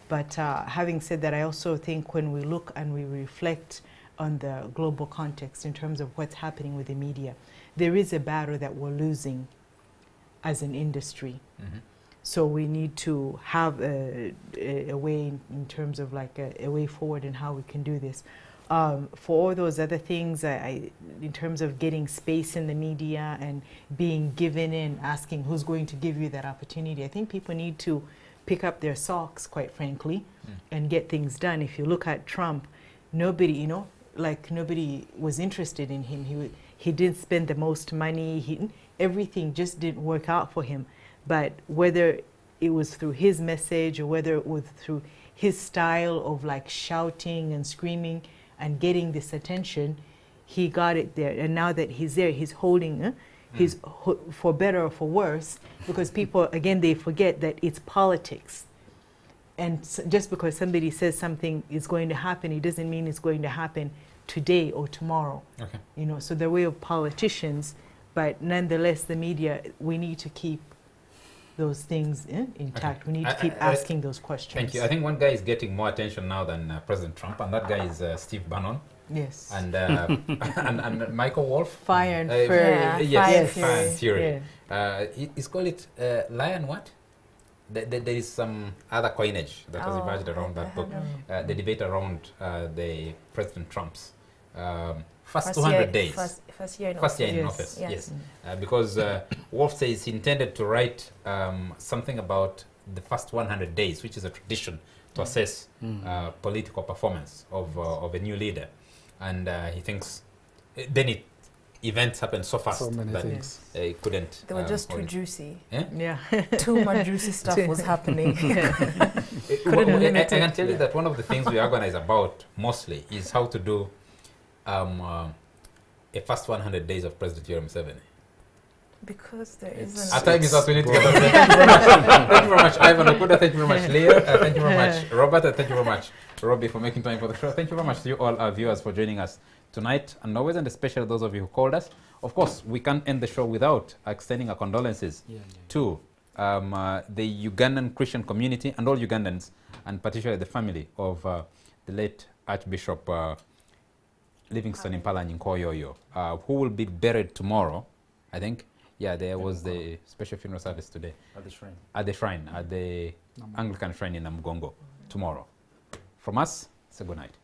But having said that, I also think when we look and we reflect on the global context in terms of what's happening with the media, there is a battle that we're losing as an industry. Mm-hmm. So we need to have a way in terms of like a way forward in how we can do this. For all those other things, in terms of getting space in the media and being given in, asking who's going to give you that opportunity, I think people need to pick up their socks, quite frankly, and get things done. If you look at Trump, nobody was interested in him. He didn't spend the most money. Everything just didn't work out for him. But whether it was through his message or whether it was through his style of like shouting and screaming and getting this attention, he got it there. And now that he's there, he's holding, for better or for worse, because people, again, they forget that it's politics. And just because somebody says something is going to happen, it doesn't mean it's going to happen today or tomorrow. Okay. You know, so the way of politicians, but nonetheless, the media, we need to keep those things intact. Okay. We need to keep asking those questions. Thank you. I think one guy is getting more attention now than President Trump, and that guy is Steve Bannon. Yes. And and Michael Wolff. Fire and Fury. Yes, Fire and Fury. He's called it Lion what? There is some other coinage that has emerged around that book. The debate around the President Trump's first 200 days. First year in office. Yes. Because Wolff says he intended to write something about the first 100 days, which is a tradition to assess political performance of a new leader. And he thinks then events happened so fast that he couldn't. They were just too juicy. Yeah. Too much juicy stuff was happening. I can tell you that one of the things we organize about mostly is how to do a first 100 days of President Yoweri Museveni. Because there isn't. Our time is up. We need to get on. Thank you very much. Thank you very much, Ivan Okuda. Thank you very much, Leah. Thank you very much, Robert. And thank you very much, Robbie, for making time for the show. Thank you very much to you all, our viewers, for joining us tonight, and always, and especially those of you who called us. Of course, we can't end the show without extending our condolences to the Ugandan Christian community and all Ugandans, and particularly the family of the late Archbishop Livingstone Impala Nkoyoyo, who will be buried tomorrow, I think. Yeah, there was the special funeral service today. At the shrine. At the shrine, at the Anglican shrine in Namugongo tomorrow. From us, it's a good night.